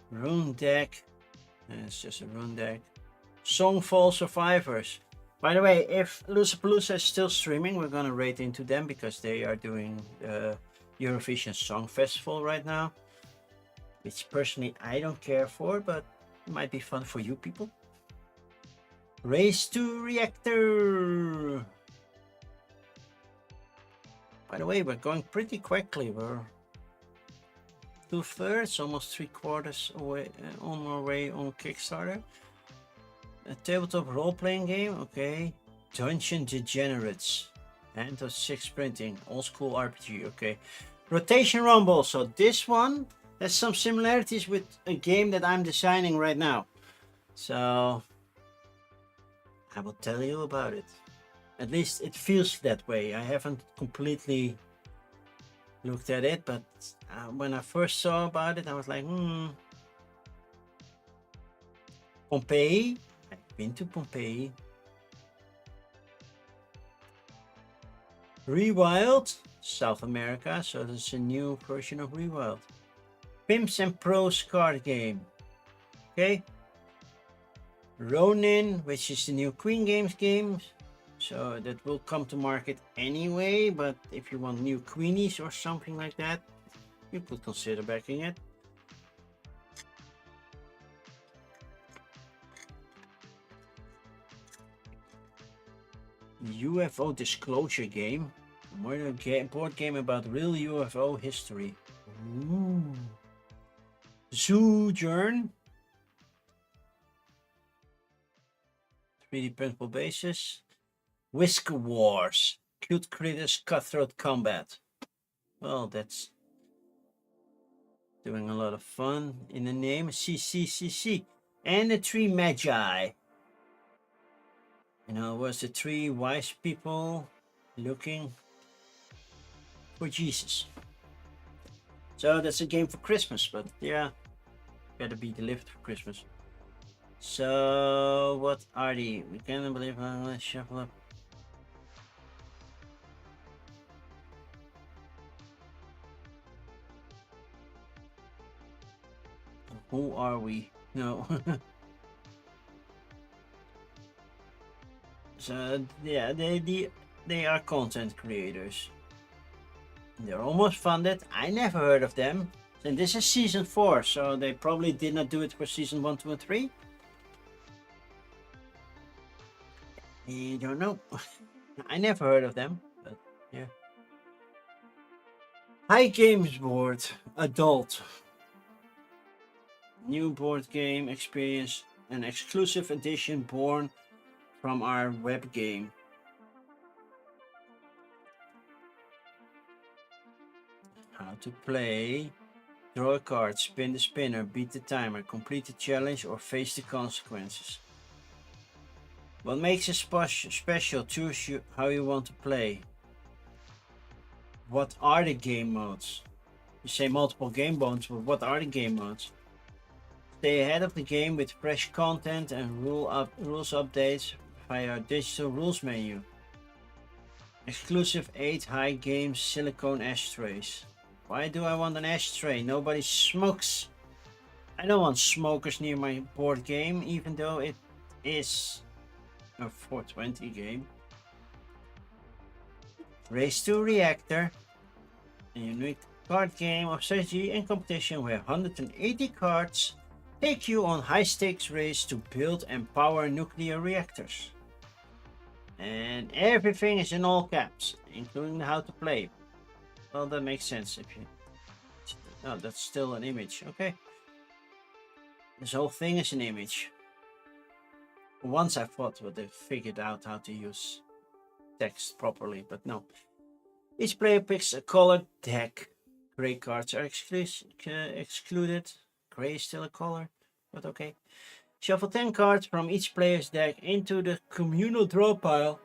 Rune deck. It's just a rune deck. Songfall Survivors. By the way, if Lollapalooza is still streaming, we're gonna raid into them because they are doing Eurovision Song Festival right now, which personally I don't care for, but it might be fun for you people. Race to Reactor. By the way, we're going pretty quickly. We're 2/3, almost 3/4 away on our way on Kickstarter. A tabletop role-playing game, okay. Dungeon Degenerates. Hand of 6 printing, old school RPG, okay. Rotation Rumble, so this one has some similarities with a game that I'm designing right now. So I will tell you about it. At least it feels that way. I haven't completely looked at it, but when I first saw about it, I was like, Pompeii. I've been to Pompeii. Rewild, South America, so there's a new version of Rewild. Pimps and Pros card game. Okay. Ronin, which is the new Queen Games game. So that will come to market anyway, but if you want new Queenies or something like that, you could consider backing it. UFO Disclosure game. Modern board game about real UFO history. Ooh. Sojourn. 3D printable basis. Whisker Wars. Cute Critters Cutthroat Combat. Well, that's doing a lot of fun in the name. CCCC. And the Three Magi. You know, it was the three wise people looking for Jesus. So that's a game for Christmas, but yeah, better be delivered for Christmas. So what are the? We can't believe I'm gonna shuffle up. Who are we? No. So yeah, they are content creators. They're almost funded. I never heard of them. And this is season 4, so they probably did not do it for season 1, 2, and 3. I don't know. I never heard of them, but yeah. High Games Board, adult. New board game experience, an exclusive edition born from our web game. How to play. Draw a card, spin the spinner, beat the timer, complete the challenge, or face the consequences. What makes it special? Choose how you want to play. What are the game modes? You say multiple game modes, but what are the game modes? Stay ahead of the game with fresh content and rules updates via our digital rules menu. Exclusive 8 high games silicone ashtrays. Why do I want an ashtray? Nobody smokes. I don't want smokers near my board game, even though it is a 420 game. Race to Reactor. A unique card game of strategy and competition where 180 cards take you on high-stakes race to build and power nuclear reactors. And everything is in all caps, including how to play. Well, that makes sense if you... Oh, that's still an image. Okay. This whole thing is an image. Once I thought that they figured out how to use text properly, but no. Each player picks a colored deck. Gray cards are excluded. Gray is still a color, but okay. Shuffle 10 cards from each player's deck into the communal draw pile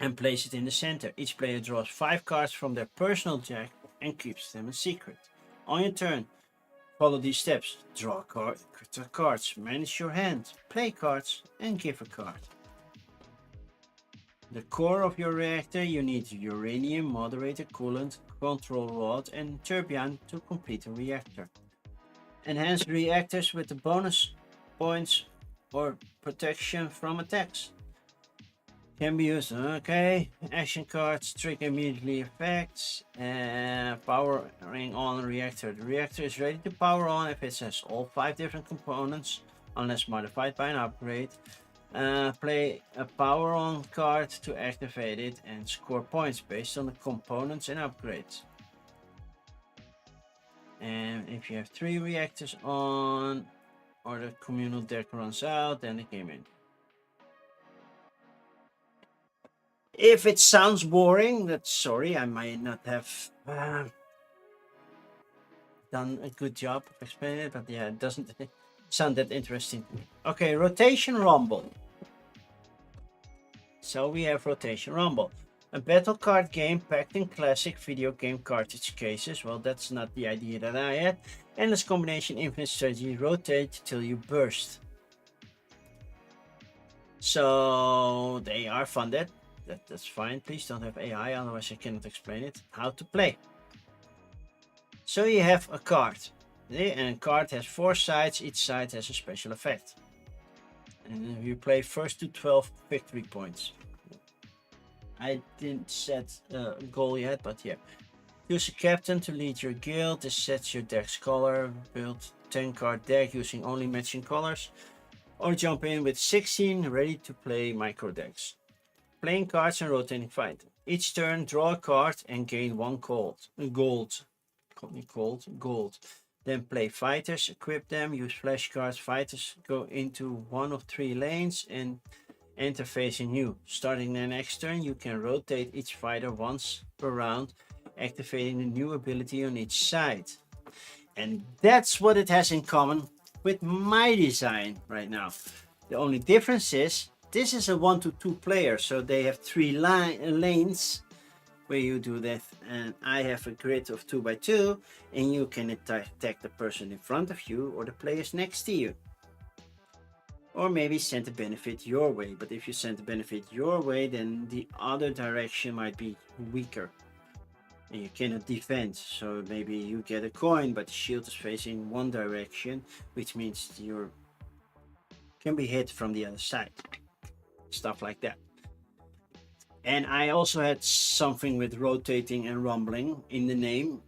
and place it in the center. Each player draws 5 cards from their personal deck and keeps them a secret. On your turn, follow these steps. Draw cards, manage your hand, play cards, and give a card. The core of your reactor, you need uranium, moderator, coolant, control rod, and turbine to complete the reactor. Enhance reactors with the bonus points or protection from attacks. Can be used, okay. Action cards, trigger immediately effects, and powering on a reactor. The reactor is ready to power on if it has all 5 different components, unless modified by an upgrade. Play a power on card to activate it and score points based on the components and upgrades. And if you have 3 reactors on or the communal deck runs out, then the game ends. If it sounds boring, that's sorry, I might not have done a good job of explaining it, but yeah, it doesn't sound that interesting to me. Okay, Rotation Rumble. So we have Rotation Rumble, a battle card game packed in classic video game cartridge cases. Well, that's not the idea that I had. Endless combination, infinite strategy, rotate till you burst. So they are funded. That's fine. Please don't have AI, otherwise I cannot explain it. How to play. So you have a card. And a card has 4 sides. Each side has a special effect. And you play first to 12 victory points. I didn't set a goal yet, but yeah. Choose a captain to lead your guild. This sets your deck's color. Build 10 card deck using only matching colors. Or jump in with 16 ready to play micro decks. Playing cards and rotating fight. Each turn, draw a card and gain 1 gold. Then play fighters, equip them, use flashcards. Fighters go into 1 of 3 lanes and enter facing you. Starting the next turn, you can rotate each fighter once per round, activating the new ability on each side. And that's what it has in common with my design right now. The only difference is this is a 1 to 2 player, so they have 3 lanes where you do that, and I have a grid of 2 by 2, and you can attack the person in front of you or the players next to you. Or maybe send the benefit your way, but if you send the benefit your way, then the other direction might be weaker and you cannot defend. So maybe you get a coin, but the shield is facing one direction, which means you can be hit from the other side. Stuff like that. And I also had something with rotating and rumbling in the name,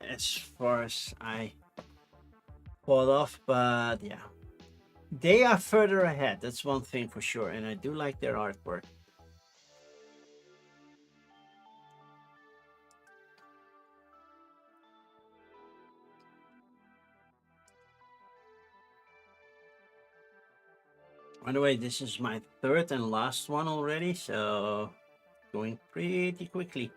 as far as I thought of. But yeah, they are further ahead. That's one thing for sure. And I do like their artwork. By the way, this is my third and last one already, so going pretty quickly.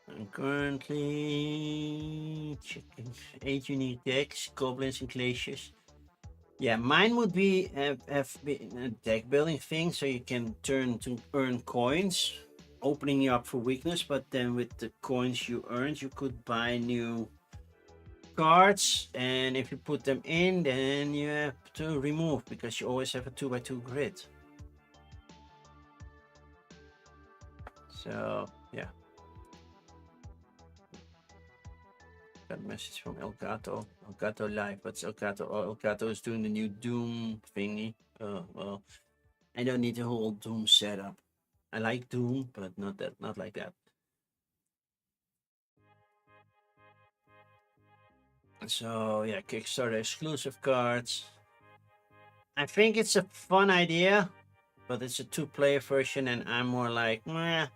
I'm currently checking 8 unique decks, goblins and glaciers. Yeah, mine would be have been a deck building thing, so you can turn to earn coins, opening you up for weakness. But then with the coins you earned, you could buy new cards, and if you put them in, then you have to remove because you always have a 2x2 grid. So yeah, got a message from Elgato. Elgato Live. What's Elgato? Oh, Elgato is doing the new Doom thingy. Well, I don't need the whole Doom setup. I like Doom, but not like that. So yeah, Kickstarter exclusive cards. I think it's a fun idea, but it's a two-player version, and I'm more like, meh.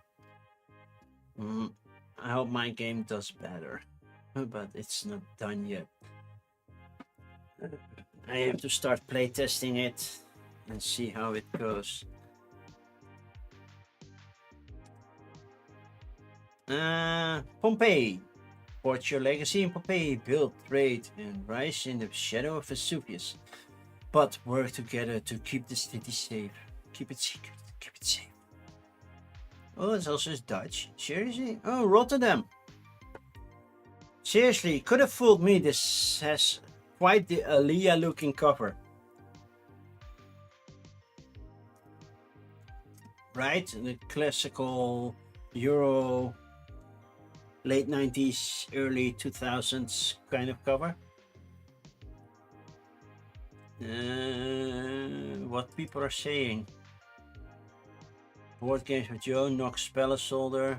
I hope my game does better, but it's not done yet. I have to start playtesting it and see how it goes. Pompeii. Port your legacy in Pompeii, build, trade, and rise in the shadow of Vesuvius. But work together to keep the city safe. Keep it secret, keep it safe. Oh, it's also Dutch. Seriously? Oh, Rotterdam. Seriously, could have fooled me. This has quite the Aliyah looking cover. Right? The classical Euro late 90s, early 2000s kind of cover. What people are saying. Board games with Joe, Nox Spellensolder,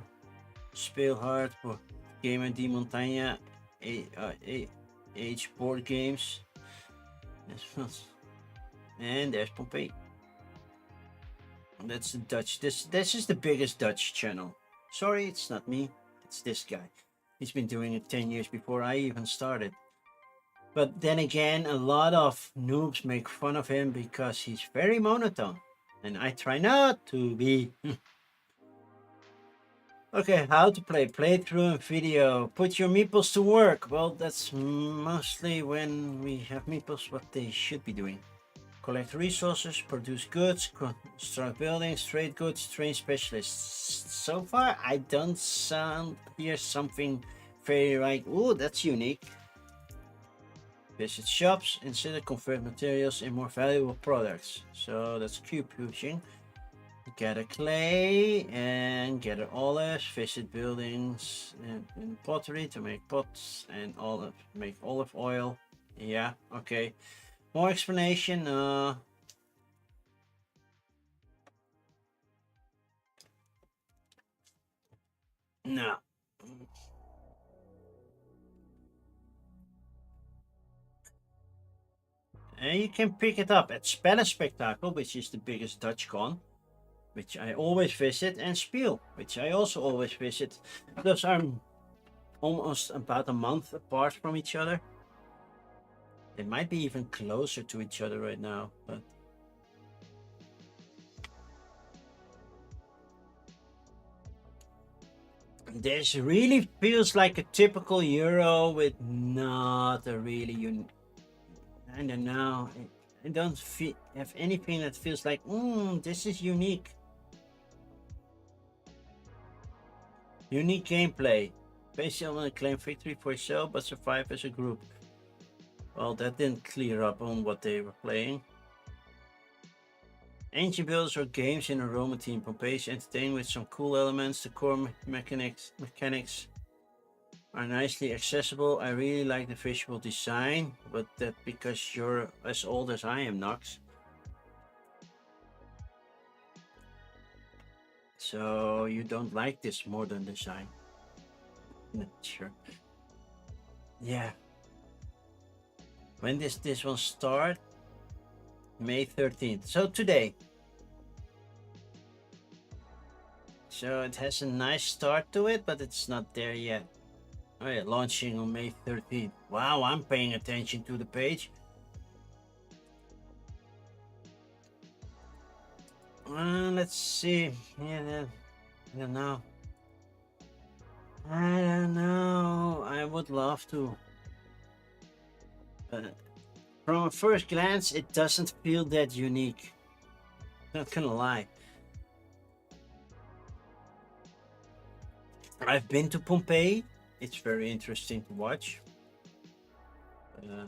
Speelhard, Gamer di Montagna, Age Board Games. And there's Pompeii. That's the Dutch. This is the biggest Dutch channel. Sorry, it's not me. It's this guy. He's been doing it 10 years before I even started. But then again, a lot of noobs make fun of him because he's very monotone. And I try not to be. Okay, how to play. Playthrough and video. Put your meeples to work. Well, that's mostly when we have meeples what they should be doing. Collect resources, produce goods, construct buildings, trade goods, train specialists. So far, I don't hear something very like, oh, that's unique. Visit shops, instead convert materials in more valuable products. So that's cube pushing. Gather clay and gather olives. Visit buildings and pottery to make pots and make olive oil. Yeah, okay. More explanation. No. And you can pick it up at Spellenspectakel, which is the biggest Dutch con, which I always visit, and Spiel, which I also always visit. Those are almost about a month apart from each other. They might be even closer to each other right now, but this really feels like a typical Euro with not a really I don't know. I don't have anything that feels like, this is unique. Unique gameplay. Basically, want to claim victory for yourself, but survive as a group. Well, that didn't clear up on what they were playing. Ancient builders or games in a Roman team. Pompeii is entertaining with some cool elements. The core mechanics are nicely accessible. I really like the visual design, but that because you're as old as I am, Nox. So you don't like this modern design? Not sure. Yeah. When does this one start? May 13th. So today. So it has a nice start to it, but it's not there yet. Oh yeah, launching on May 13th. Wow, I'm paying attention to the page. Let's see. Yeah, I don't know. I don't know. I would love to. From a first glance, it doesn't feel that unique. Not gonna lie. I've been to Pompeii. It's very interesting to watch. Yeah.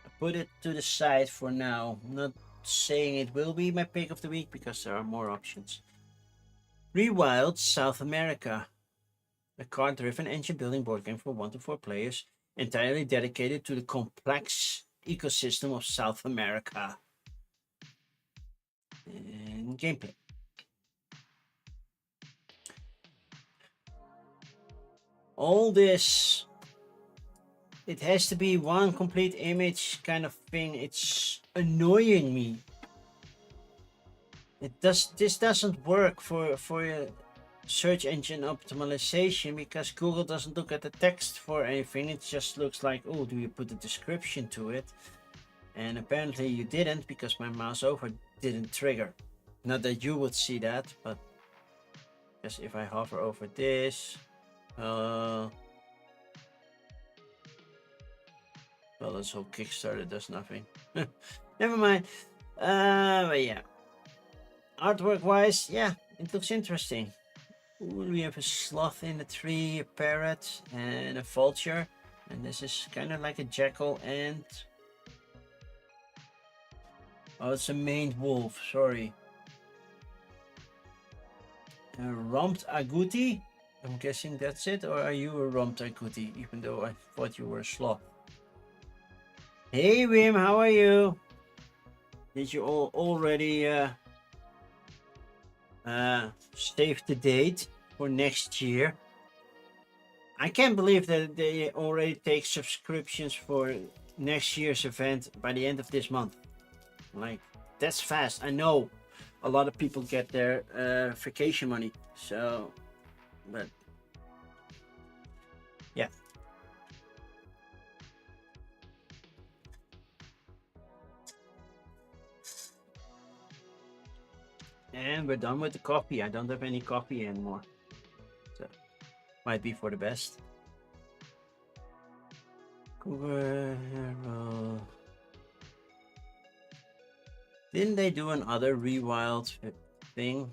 I put it to the side for now. I'm not saying it will be my pick of the week because there are more options. Rewild South America. A card-driven engine-building board game for 1 to 4 players, entirely dedicated to the complex ecosystem of South America. And gameplay. All this, it has to be one complete image kind of thing. It's annoying me. This doesn't work for search engine optimization because Google doesn't look at the text for anything. It just looks like, oh, do you put a description to it? And apparently you didn't because my mouse over didn't trigger. Not that you would see that, but just if I hover over this, well, this whole Kickstarter does nothing. Never mind. But yeah, artwork wise, yeah, it looks interesting. Ooh, we have a sloth in the tree, a parrot, and a vulture. And this is kind of like a jackal and... oh, it's a maned wolf, sorry. A rumped agouti? I'm guessing that's it, or are you a rumped agouti, even though I thought you were a sloth? Hey Wim, how are you? Did you all already save the date for next year? I can't believe that they already take subscriptions for next year's event by the end of this month. Like, that's fast. I know a lot of people get their vacation money, so, but yeah. And we're done with the coffee. I don't have any coffee anymore, so might be for the best. Didn't they do another Rewild thing?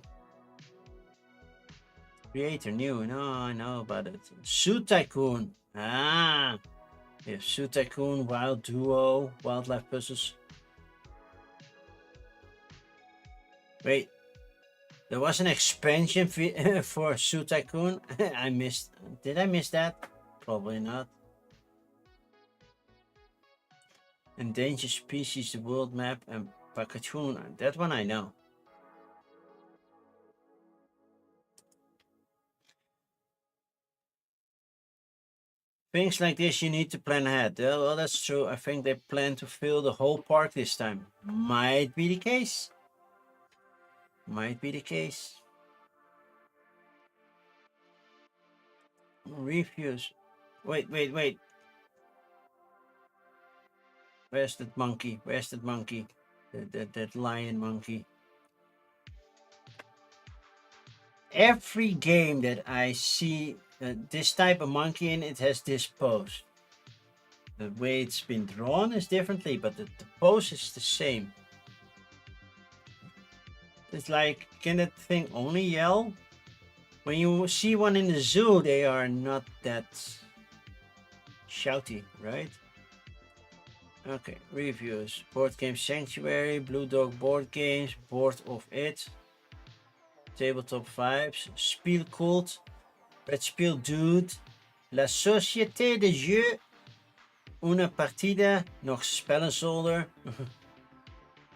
Creator new. No, I know about it. Suit Tycoon. Ah, yeah, Suit Tycoon, Wild Duo, Wildlife Puzzles. Wait, there was an expansion for Suit Tycoon. I missed. Did I miss that? Probably not. Endangered Species, the World Map, and Pakatoon. That one I know. Things like this you need to plan ahead. Well, that's true. I think they plan to fill the whole park this time. Might be the case. Might be the case. Reviews. Wait. Where's that monkey? Where's that monkey? That lion monkey. Every game that I see this type of monkey in, it has this pose. The way it's been drawn is differently, but the pose is the same. It's like, can that thing only yell? When you see one in the zoo, they are not that shouty, right? Okay, reviews. Board Game Sanctuary, Blue Dog Board Games, Board of It, Tabletop Vibes, Spielkult, Red Spiel Dude, La Société de Jeux, Una Partida, nog Spellenzolder.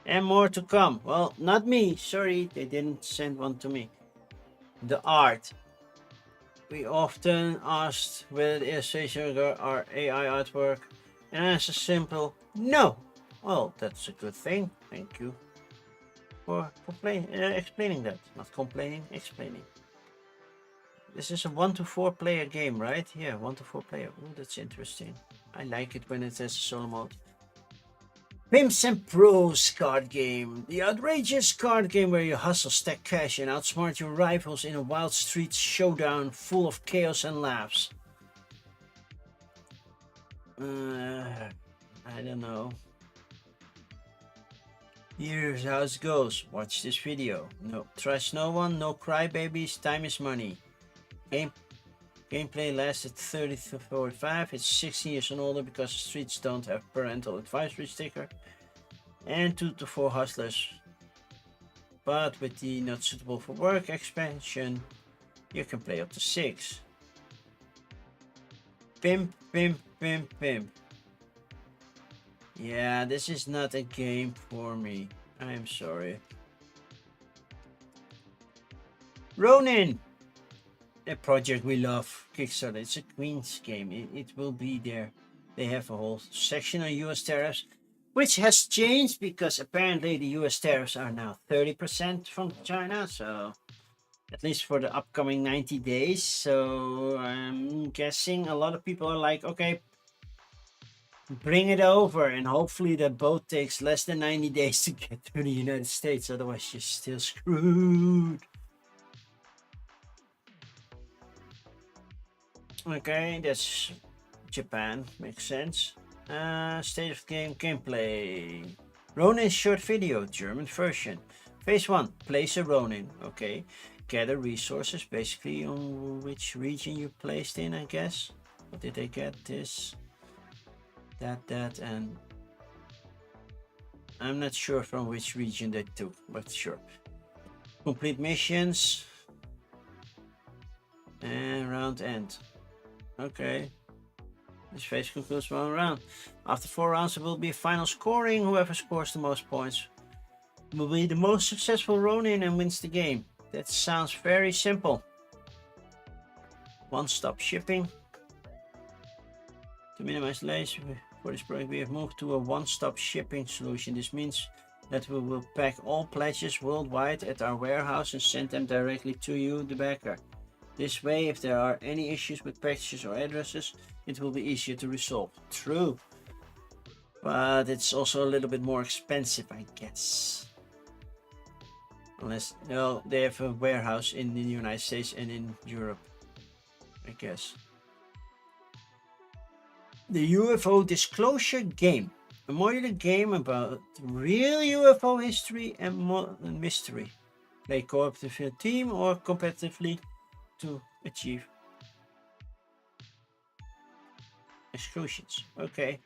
And more to come. Well, not me. Sorry, they didn't send one to me. The art. We often asked whether the illustrations are AI artwork, and it's a simple no. Well, that's a good thing. Thank you for explaining that. Not complaining, explaining. This is a 1 to 4 player game, right? Yeah, 1 to 4 player. Oh, that's interesting. I like it when it has a solo mode. Pimps and Pros card game. The outrageous card game where you hustle, stack cash, and outsmart your rivals in a wild street showdown full of chaos and laughs. I don't know. Here's how it goes. Watch this video. No, trust no one, no crybabies, time is money. Gameplay lasted 30 to 45. It's 16 years and older because the streets don't have parental advisory sticker. And 2 to 4 hustlers. But with the not suitable for work expansion, you can play up to 6. Pimp, pimp, pimp, pimp. Yeah, this is not a game for me. I am sorry. Ronin! A project we love, Kickstarter. It's a Queen's game. It will be there. They have a whole section on US tariffs, which has changed because apparently the US tariffs are now 30% from China. So at least for the upcoming 90 days. So I'm guessing a lot of people are like, okay, bring it over, and hopefully the boat takes less than 90 days to get to the United States. Otherwise, you're still screwed. Okay, that's Japan. Makes sense. State of game gameplay. Ronin short video, German version. Phase 1, place a Ronin. Okay. Gather resources, basically on which region you placed in, I guess. What did they get? This, that, and I'm not sure from which region they took, but sure. Complete missions. And round end. Okay. This phase concludes 1 round. After 4 rounds, there will be final scoring. Whoever scores the most points will be the most successful Ronin and wins the game. That sounds very simple. One-stop shipping. To minimize delays for this project, we have moved to a one-stop shipping solution. This means that we will pack all pledges worldwide at our warehouse and send them directly to you, the backer. This way, if there are any issues with packages or addresses, it will be easier to resolve. True. But it's also a little bit more expensive, I guess. Unless, no, they have a warehouse in the United States and in Europe, I guess. The UFO Disclosure Game. A modular game about real UFO history and mystery. Play cooperatively in a team or competitively to achieve exclusions. Okay.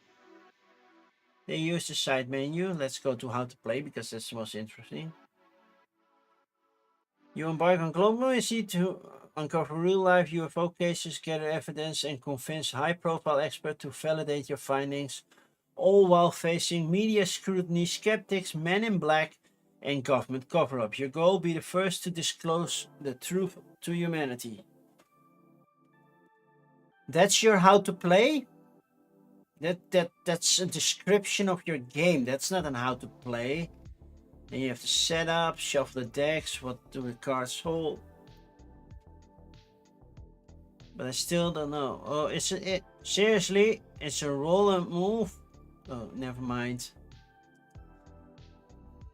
They use the side menu. Let's go to how to play because that's the most interesting. You embark on global mission to uncover real-life UFO cases, gather evidence, and convince high-profile experts to validate your findings, all while facing media scrutiny, skeptics, men in black, and government cover-up. Your goal: be the first to disclose the truth to humanity. That's your how to play? That's a description of your game. That's not an how to play. Then you have to set up, shuffle the decks, what do the cards hold. But I still don't know. Oh, seriously? It's a roll and move? Oh, never mind.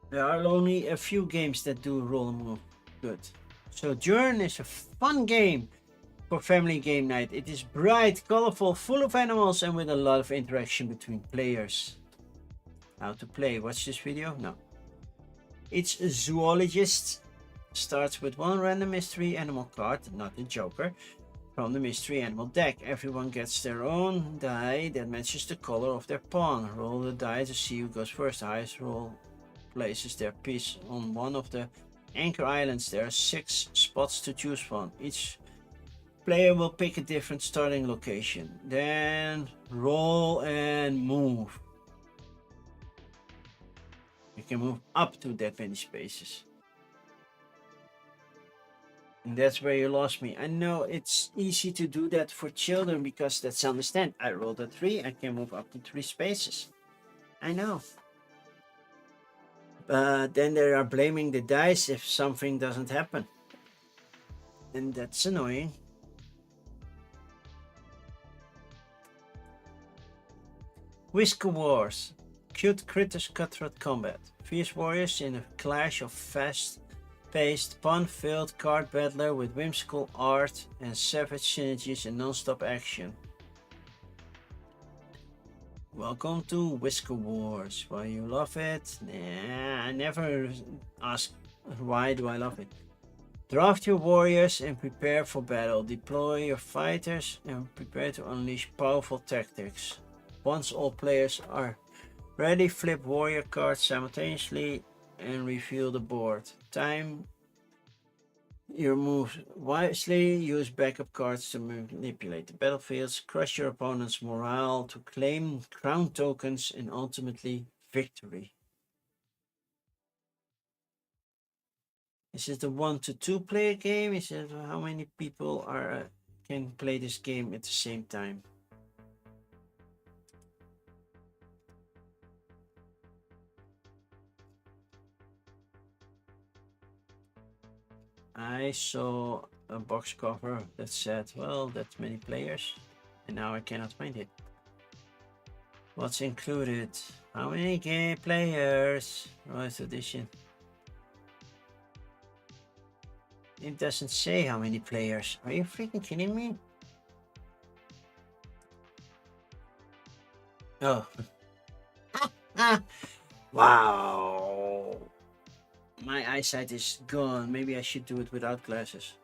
There are only a few games that do roll and move. Good. Sojourn is a fun game for family game night. It is bright, colorful, full of animals, and with a lot of interaction between players. How to play? Watch this video? No. Each zoologist starts with 1 random mystery animal card, not the Joker, from the mystery animal deck. Everyone gets their own die that matches the color of their pawn. Roll the die to see who goes first. The highest roll places their piece on one of the anchor islands. There are 6 spots to choose from. Each player will pick a different starting location. Then roll and move. can move up to that many spaces. And that's where you lost me. I know it's easy to do that for children because that's understand. I rolled a 3, I can move up to 3 spaces. I know. But then they are blaming the dice if something doesn't happen. And that's annoying. Whisker Wars. Cute critters cutthroat combat. Fierce warriors in a clash of fast-paced, pun-filled card battler with whimsical art and savage synergies and non-stop action. Welcome to Whisker Wars. Why you love it? Nah, I never ask why do I love it. Draft your warriors and prepare for battle. Deploy your fighters and prepare to unleash powerful tactics. Once all players are ready, flip warrior cards simultaneously and reveal the board. Time your moves wisely. Use backup cards to manipulate the battlefields. Crush your opponent's morale to claim crown tokens and ultimately victory. Is it a 1 to 2 player game? Is it how many people can play this game at the same time? I saw a box cover that said, well, that's many players, and now I cannot find it. What's included? How many game players? Royal edition. It doesn't say how many players. Are you freaking kidding me? Oh. Wow. My eyesight is gone. Maybe I should do it without glasses.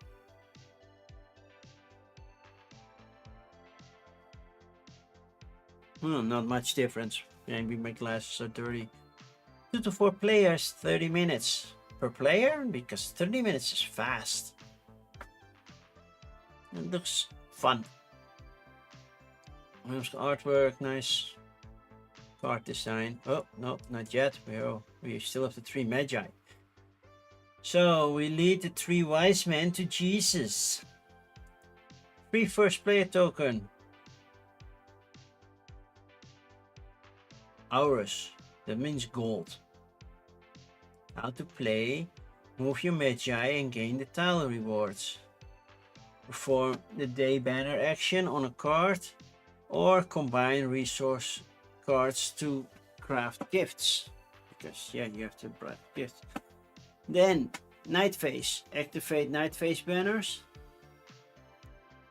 Not much difference. Maybe my glasses are dirty. 2 to 4 players, 30 minutes per player, because 30 minutes is fast. It looks fun. Artwork, nice. Card design. Oh, no, not yet. We still have the 3 magi. So we lead the 3 wise men to Jesus. Free first player token. Aurus. That means gold. How to play. Move your magi and gain the tile rewards. Perform the day banner action on a card. Or combine resource cards to craft gifts. Because yeah, you have to write gifts. Then night phase. Activate night phase banners.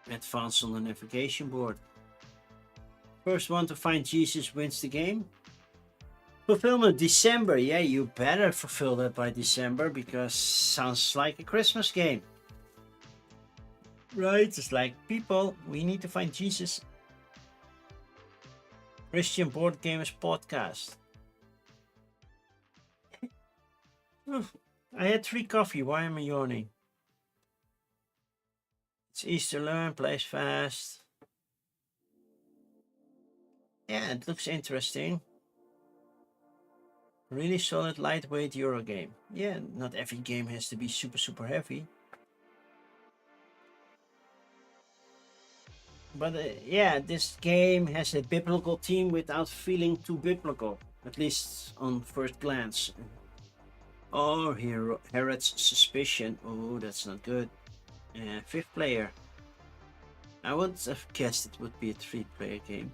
Advance on the navigation board. First one to find Jesus wins the game. Fulfillment December. Yeah, you better fulfill that by December because sounds like a Christmas game. Right? It's like, people, we need to find Jesus. Christian Board Gamers Podcast. I had 3 coffee. Why am I yawning? It's easy to learn, plays fast. Yeah, it looks interesting. Really solid, lightweight Euro game. Yeah, not every game has to be super heavy. But yeah, this game has a biblical theme without feeling too biblical. At least on first glance. Oh, Herod's Suspicion. Oh, that's not good. 5th player. I would have guessed it would be a 3-player game.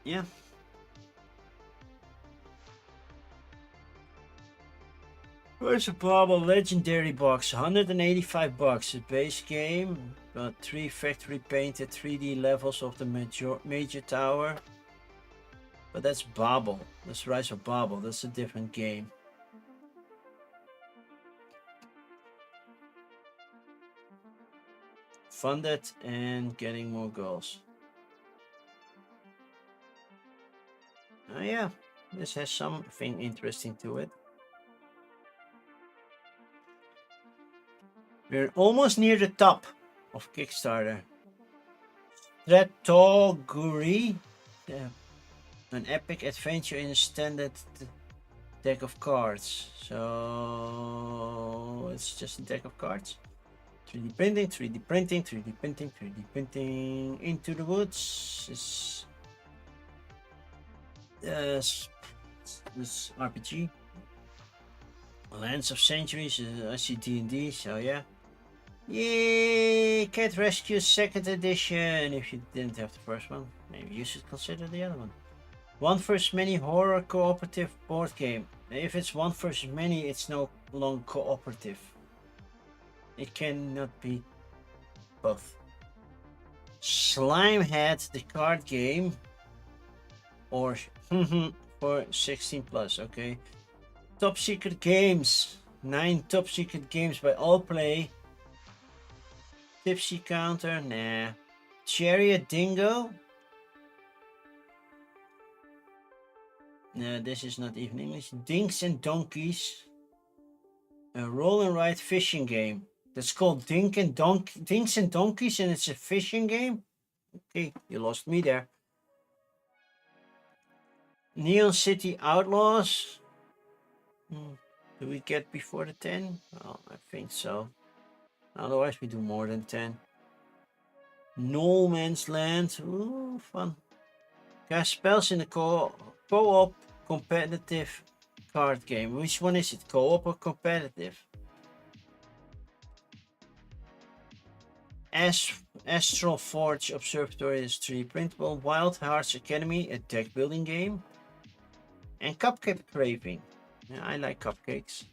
Yeah. Where's a Bobble Legendary Box? $185. A base game. Got 3 factory painted 3D levels of the major tower. But that's Bobble. That's Rise of Bobble. That's a different game. Funded and getting more goals. Oh yeah, this has something interesting to it. We're almost near the top of Kickstarter. Stratoguri, an epic adventure in a standard deck of cards. So it's just a deck of cards. 3D printing, 3D printing, 3D printing, 3D printing. Into the Woods is this RPG. Lands of Centuries, I see D&D, so yeah. Yay! Cat Rescue 2nd edition. If you didn't have the first one, maybe you should consider the other one. One versus many horror cooperative board game. If it's one versus many, it's no longer cooperative. It cannot be both. Slimehead, the card game, or for 16 plus. Okay. Top secret games. 9 top secret games by Allplay. Tipsy Counter, nah. Chariot Dingo. No, this is not even English. Dinks and Donkeys. A roll and ride fishing game. That's called Dinks and Donkeys, and it's a fishing game? Okay, you lost me there. Neon City Outlaws. Do we get before the 10? Oh, I think so. Otherwise, we do more than 10. No Man's Land. Ooh, fun. Cast spells in the co-op competitive card game. Which one is it? Co-op or competitive? Astral Forge Observatory is 3 printable. Wild Hearts Academy, a deck building game. And Cupcake Craving. Yeah, I like cupcakes.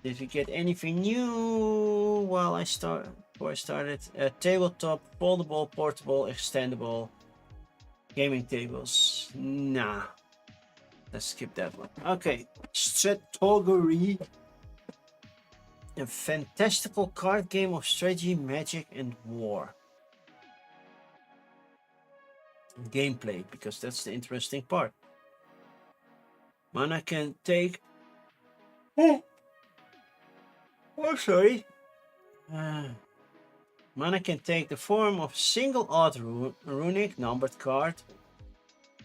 Did we get anything new while before I started? Tabletop, foldable, portable, extendable gaming tables. Nah. Let's skip that one. Okay. Stratoguri. A fantastical card game of strategy, magic, and war. Gameplay, because that's the interesting part. Mana can take... Oh, sorry. Mana can take the form of a single odd runic numbered card,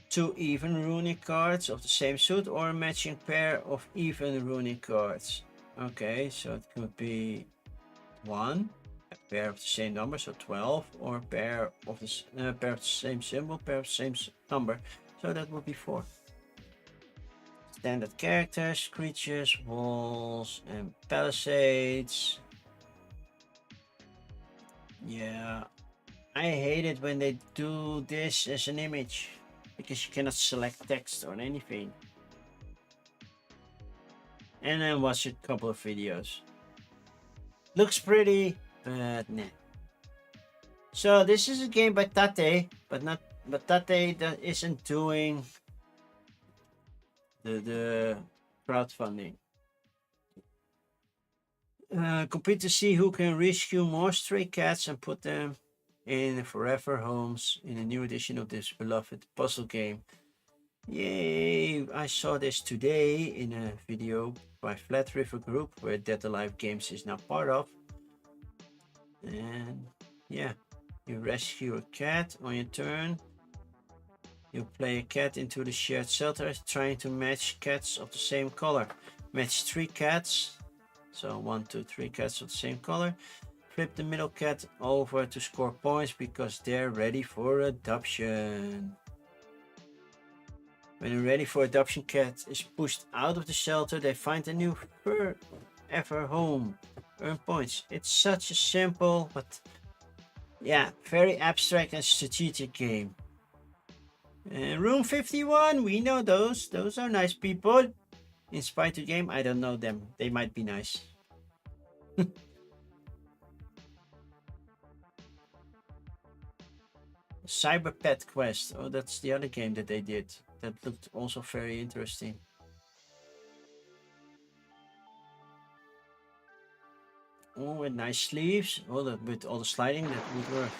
2 even runic cards of the same suit, or a matching pair of even runic cards. Okay, so it could be 1, a pair of the same number, so 12, or a pair of the same symbol, pair of the same number, so that would be 4. Standard characters, creatures, walls, and palisades. Yeah, I hate it when they do this as an image, because you cannot select text or anything. And then watch a couple of videos. Looks pretty, but nah. So this is a game by Tate, but Tate isn't doing the crowdfunding. Compete to see who can rescue more stray cats and put them in forever homes in a new edition of this beloved puzzle game. Yay! I saw this today in a video by Flat River Group, where Dead Alive Games is now part of. And yeah, you rescue a cat on your turn. You play a cat into the shared shelter, trying to match cats of the same color. Match 3 cats. So 1, 2, 3 cats of the same color. Flip the middle cat over to score points because they're ready for adoption. When a ready for adoption cat is pushed out of the shelter, they find a new forever home. Earn points. It's such a simple, but yeah, very abstract and strategic game. Room 51, we know those. Those are nice people. Inspired to game, I don't know them. They might be nice. Cyber Pet Quest. Oh, that's the other game that they did. That looked also very interesting. Oh, with nice sleeves. Oh, with all the sliding, that would work.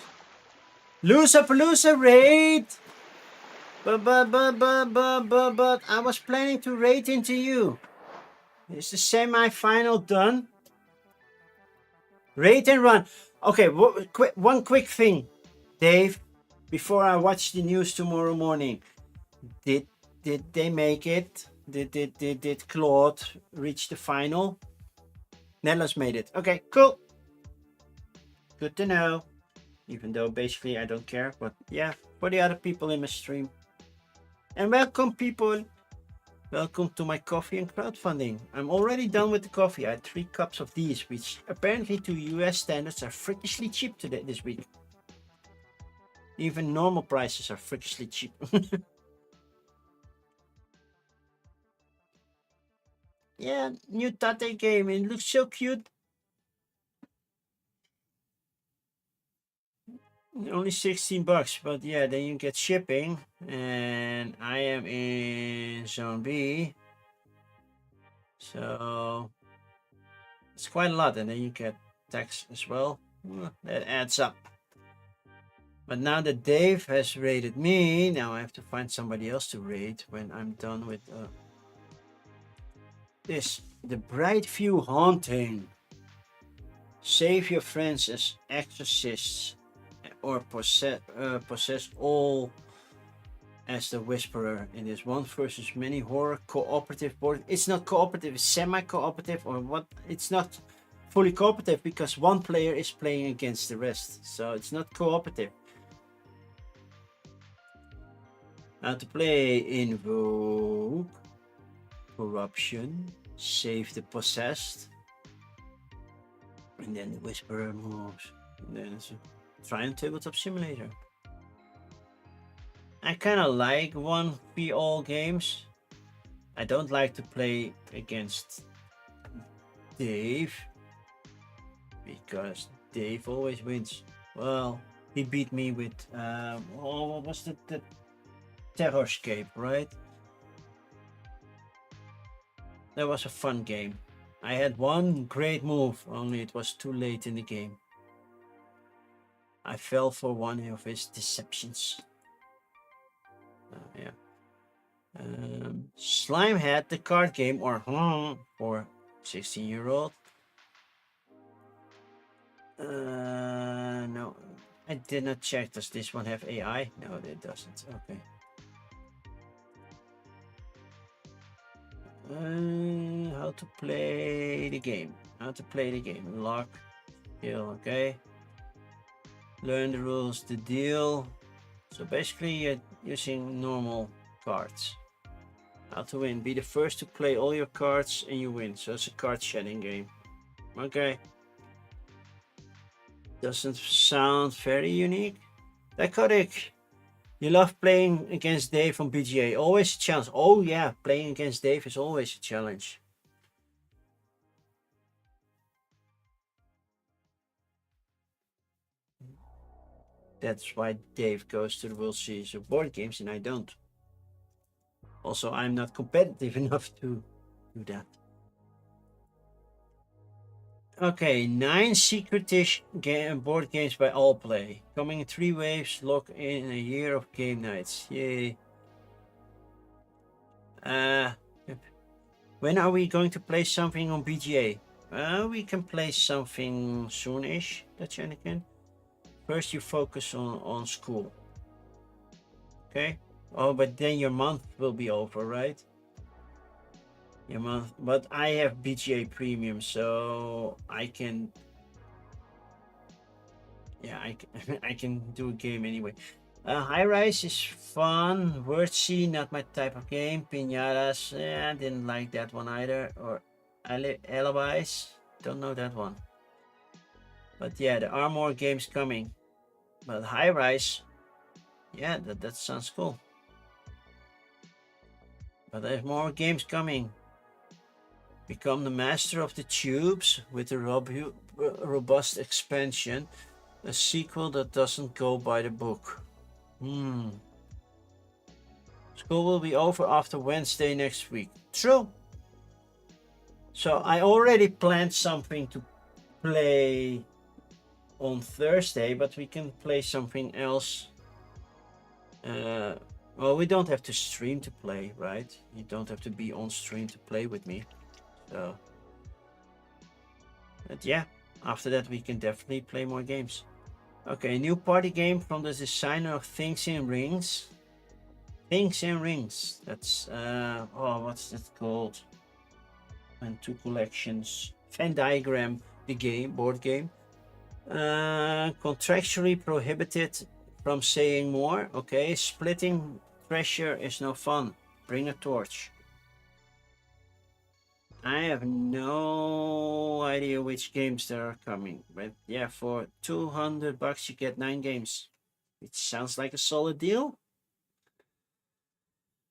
Loser raid! But I was planning to raid into you. Is the semi-final done? Raid and run. Okay, one quick thing. Dave, before I watch the news tomorrow morning, did they make it? Did Claude reach the final? Netherlands made it. Okay, cool. Good to know. Even though basically I don't care, but yeah, for the other people in my stream. And welcome, people. Welcome to my coffee and crowdfunding. I'm already done with the coffee. I had 3 cups of these, which apparently to US standards are freakishly cheap today this week. Even normal prices are freakishly cheap. Yeah, new Tate game. It looks so cute. Only 16 bucks, but yeah, then you get shipping. And I am in Zone B. So it's quite a lot, and then you get tax as well. That adds up. But now that Dave has raided me, now I have to find somebody else to raid when I'm done with this. The Brightview Haunting. Save your friends as exorcists or possess all as the Whisperer in this 1 versus many horror cooperative board. It's not cooperative, it's semi-cooperative, or what? It's not fully cooperative because one player is playing against the rest, so it's not cooperative. How to play: invoke corruption, save the possessed, and then the Whisperer moves. And then it's a try on tabletop simulator. I kind of like 1v all games. I don't like to play against Dave because Dave always wins. Well, he beat me with what was the Terrorscape, right? That was a fun game. I had one great move, only it was too late in the game. I fell for one of his deceptions. Yeah. Slimehead, the card game, or for 16-year-old. No, I did not check. Does this one have AI? No, it doesn't. Okay. How to play the game? How to play the game? Lock, kill. Okay. Learn the rules. The deal. So basically, you're using normal cards. How to win: be the first to play all your cards and you win. So it's a card shedding game. Okay. Doesn't sound very unique. Dichotic. You love playing against Dave on BGA. Always a challenge. Oh yeah, playing against Dave is always a challenge. That's why Dave goes to the World Series of Board Games and I don't. Also, I'm not competitive enough to do that. Okay, 9 secretish board games by All Play. Coming in 3 waves, lock in a year of game nights. Yay. When are we going to play something on BGA? We can play something soonish, that's Anakin. First you focus on school. Okay? Oh, but then your month will be over, right? Your month, but I have BGA Premium, so I can... Yeah, I can do a game anyway. High Rise is fun. Wordsea, not my type of game. Pinatas, I didn't like that one either. Or Alibis, don't know that one. But yeah, there are more games coming. But High Rise, yeah, that sounds cool. But there's more games coming. Become the master of the tubes with a robust expansion. A sequel that doesn't go by the book. School will be over after Wednesday next week. True. So I already planned something to play on Thursday, but we can play something else. Well, we don't have to stream to play, right? You don't have to be on stream to play with me. So, but yeah, after that we can definitely play more games. Okay, new party game from the designer of Things in Rings. Things in Rings. That's oh, what's that called? And two collections. Venn diagram, the game, board game. Contractually prohibited from saying more. Okay, splitting treasure is no fun. Bring a torch. I have no idea which games there are coming, but yeah, for $200 you get 9 games. It sounds like a solid deal.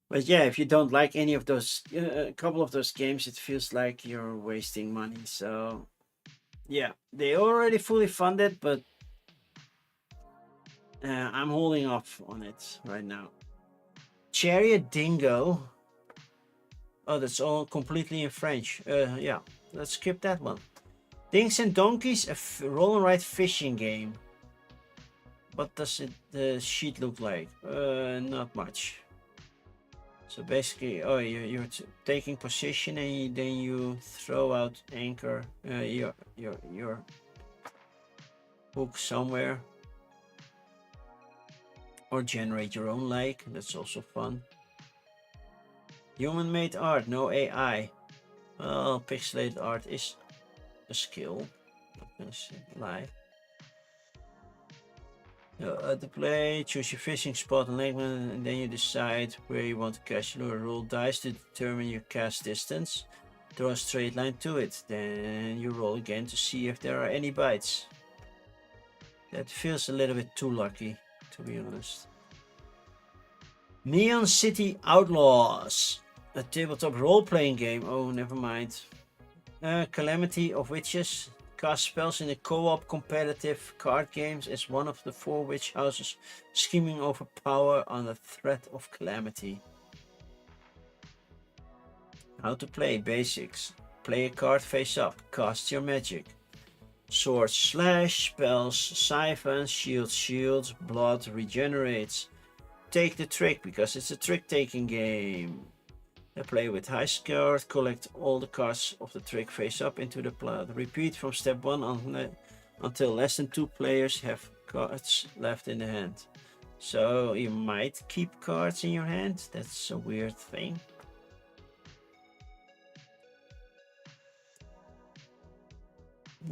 But yeah, if you don't like any of those, a couple of those games, it feels like you're wasting money. So yeah, they already fully funded, but I'm holding off on it right now. Chariot Dingo. Oh, that's all completely in French. Yeah, let's skip that one. Dinks and Donkeys, a roll and ride fishing game. What does the sheet look like? Not much. So basically, oh, you're taking position and then you throw out anchor, your hook somewhere, or generate your own lake. That's also fun. Human-made art, no AI. Well, pixelated art is a skill. Not gonna lie. To play, choose your fishing spot and lake, and then you decide where you want to cast your lure. Roll dice to determine your cast distance. Draw a straight line to it. Then you roll again to see if there are any bites. That feels a little bit too lucky, to be honest. Neon City Outlaws. A tabletop role-playing game. Oh, never mind. Calamity of Witches. Cast spells in the co-op competitive card games as one of the 4 witch houses scheming over power under threat of calamity. How to play. Basics. Play a card face up. Cast your magic. Sword slash, spells, siphon, shields, blood regenerates. Take the trick because it's a trick-taking game. Play with high scores, collect all the cards of the trick face up into the plot. Repeat from step 1 until less than 2 players have cards left in the hand. So you might keep cards in your hand. That's a weird thing.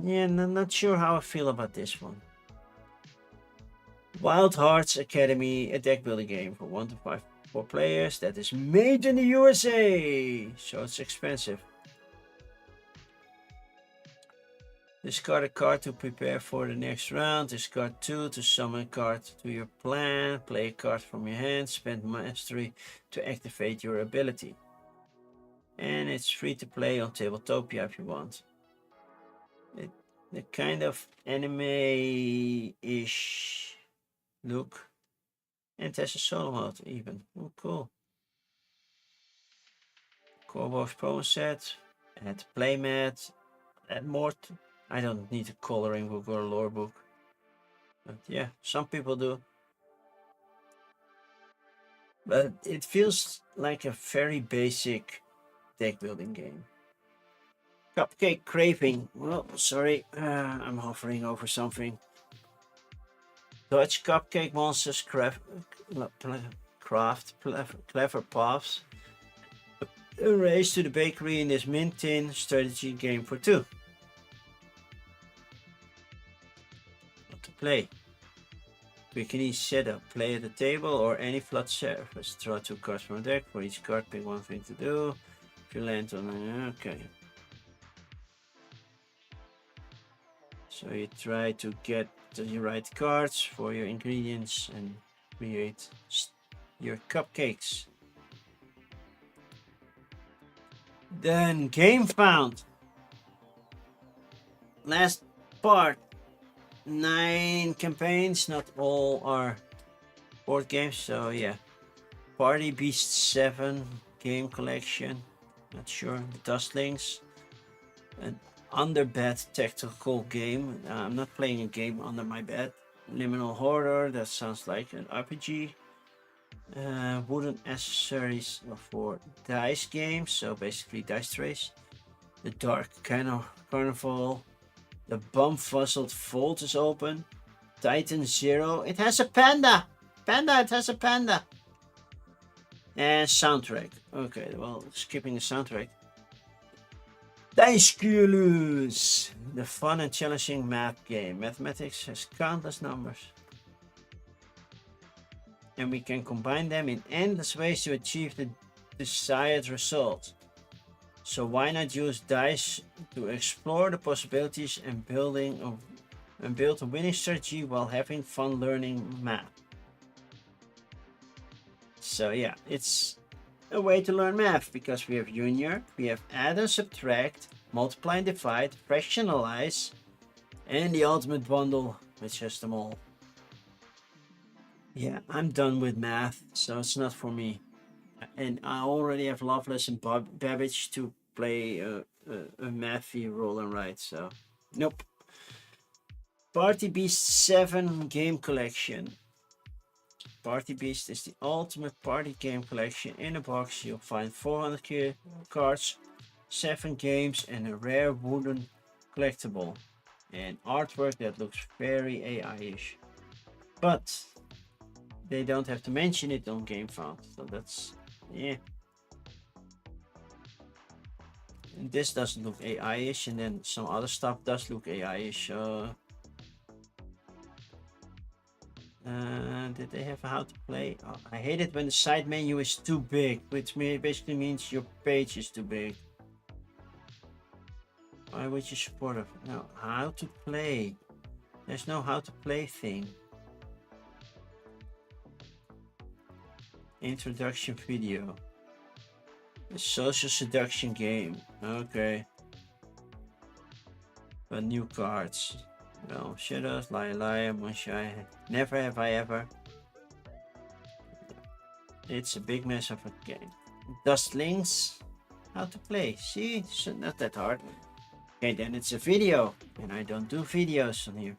Yeah, not sure how I feel about this one. Wild Hearts Academy, a deck building game for 1 to 4 players that is made in the USA, so it's expensive. Discard a card to prepare for the next round. Discard 2 to summon a card to your plan. Play a card from your hand. Spend mastery to activate your ability. And it's free to play on Tabletopia if you want. The kind of anime-ish look. And it has a solo mode even. Oh, cool. Corvo's promo set. Add playmat. Add more. I don't need a coloring book or a lore book. But yeah, some people do. But it feels like a very basic deck building game. Cupcake Craving. Well, sorry, I'm hovering over something. Dutch cupcake monsters craft clever paths. A race to the bakery in this mint tin strategy game for 2. What to play? Quick and easy setup. Play at the table or any flat surface. Draw 2 cards from the deck. For each card, pick one thing to do. If you land on... okay. So you try to get the right cards for your ingredients and create your cupcakes. Then Game Found. Last part. 9 campaigns. Not all are board games. So yeah. Party Beast 7 game collection. Not sure. Dustlings. An under bed tactical game. I'm not playing a game under my bed. Liminal Horror. That sounds like an RPG. Wooden accessories for dice games, so basically dice trays. The Dark Carnival. The Bumfuzzled Vault is open. Titan Zero. It has a panda. It has a panda. And soundtrack. Okay, well, skipping the soundtrack. Dice, the fun and challenging math game. Mathematics has countless numbers, and we can combine them in endless ways to achieve the desired result. So why not use dice to explore the possibilities and build a winning strategy while having fun learning math? So yeah, it's a way to learn math because we have Junior, we have add and subtract, multiply and divide, fractionalize, and the ultimate bundle, which has them all. Yeah, I'm done with math, so it's not for me. And I already have Loveless and Babbage to play a mathy roll and write, so nope. Party Beast 7 game collection. Party Beast is the ultimate party game collection. In a box you'll find 400 cards, 7 games, and a rare wooden collectible, and artwork that looks very AI-ish. But they don't have to mention it on GameFound, so that's, yeah. And this doesn't look AI-ish, and then some other stuff does look AI-ish. Did they have how to play? Oh, I hate it when the side menu is too big, which basically means your page is too big. Why would you support it? No, how to play. There's no how to play thing. Introduction video. A social seduction game. Okay. But new cards. Well, shadows, liar, moonshine. Never have I ever. It's a big mess of a game. Dustlings. How to play. See, it's not that hard. Okay, then it's a video. And I don't do videos on here.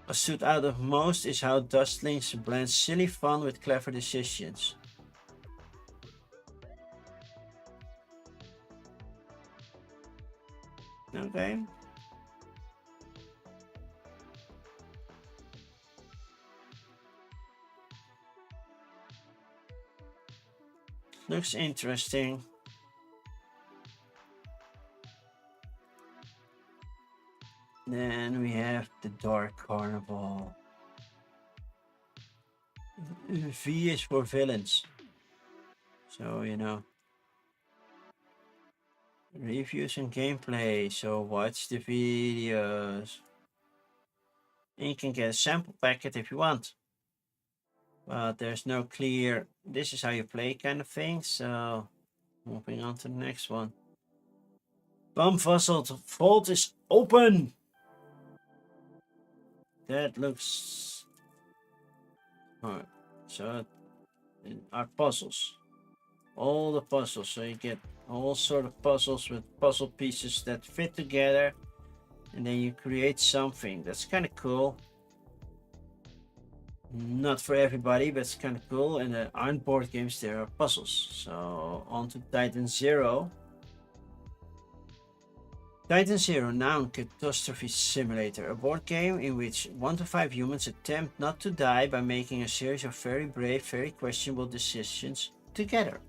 What stood out of most is how Dustlings blends silly fun with clever decisions. Okay. Looks interesting. Then we have the Dark Carnival. V is for villains. So, you know. Reviews and gameplay. So watch the videos. And you can get a sample packet if you want. But there's no clear, this is how you play kind of thing. So moving on to the next one. Bumfuzzled vault is open. That looks. Alright, so are puzzles. All the puzzles. So you get all sort of puzzles with puzzle pieces that fit together. And then you create something. That's kind of cool. Not for everybody, but it's kind of cool. And there aren't board games, there are puzzles. So on to Titan Zero. Titan Zero, Noun Catastrophe Simulator, a board game in which 1 to 5 humans attempt not to die by making a series of very brave, very questionable decisions together.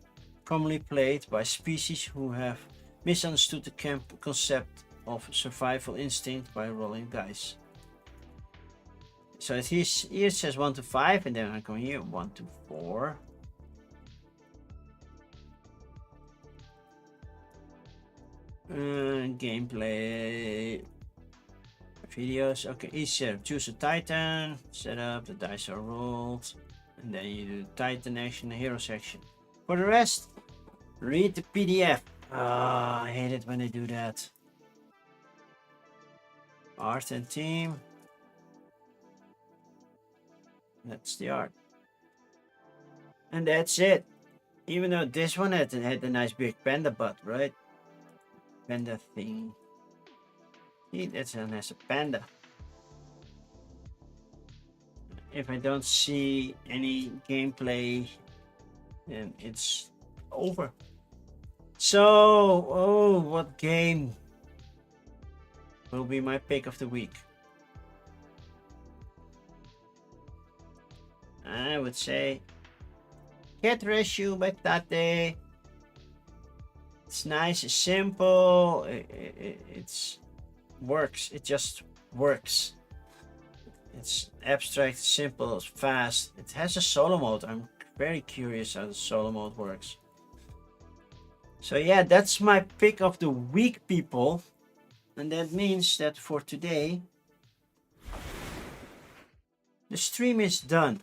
Commonly played by species who have misunderstood the concept of survival instinct by rolling dice. So here it says 1 to 5, and then I go here 1 to 4. Gameplay videos. Okay, each setup. Choose a Titan, setup, the dice are rolled, and then you do the Titan action, the hero section. For the rest, read the PDF. I hate it when they do that. Art and team. That's the art. And that's it. Even though this one had a nice big panda butt, right? Panda thing. See, that's a nice panda. If I don't see any gameplay, then it's over. So, what game will be my pick of the week? I would say Cat Rescue by Tate. It's nice, it's simple, it's works. It just works. It's abstract, simple, fast. It has a solo mode. I'm very curious how the solo mode works. So yeah, that's my pick of the week, people. And that means that for today, the stream is done.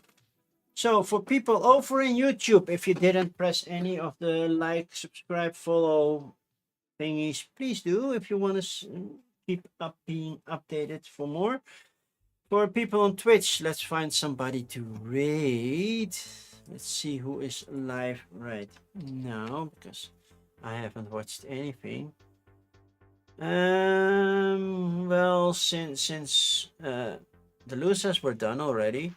So for people over in YouTube, if you didn't press any of the like, subscribe, follow thingies, please do if you want to keep up being updated for more. For people on Twitch, let's find somebody to raid. Let's see who is live right now, because I haven't watched anything. Well, since the losers were done already,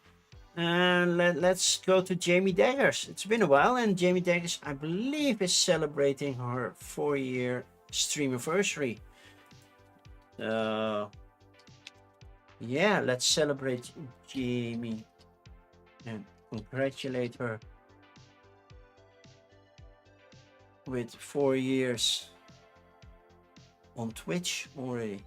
and let's go to Jamie Daggers. It's been a while, and Jamie Daggers, I believe, is celebrating her 4-year stream anniversary. Yeah, let's celebrate Jamie and congratulate her with 4 years on Twitch already.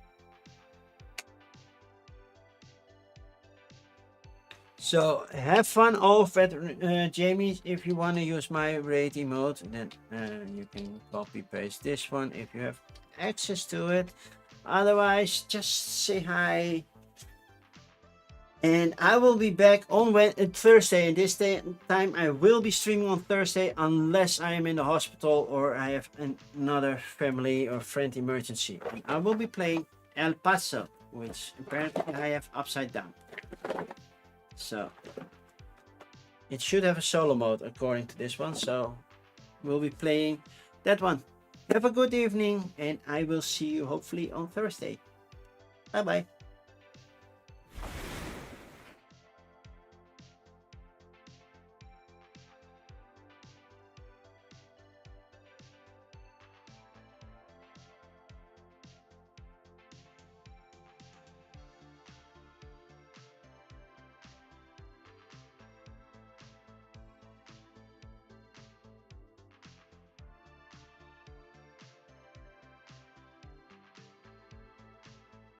So have fun all of that, Jamie. If you want to use my raid emote, then you can copy paste this one if you have access to it. Otherwise, just say hi. And I will be back on Thursday, and this time I will be streaming on Thursday unless I am in the hospital or I have another family or friend emergency. And I will be playing El Paso, which apparently I have upside down. So it should have a solo mode according to this one, so we'll be playing that one. Have a good evening, and I will see you hopefully on Thursday. Bye bye.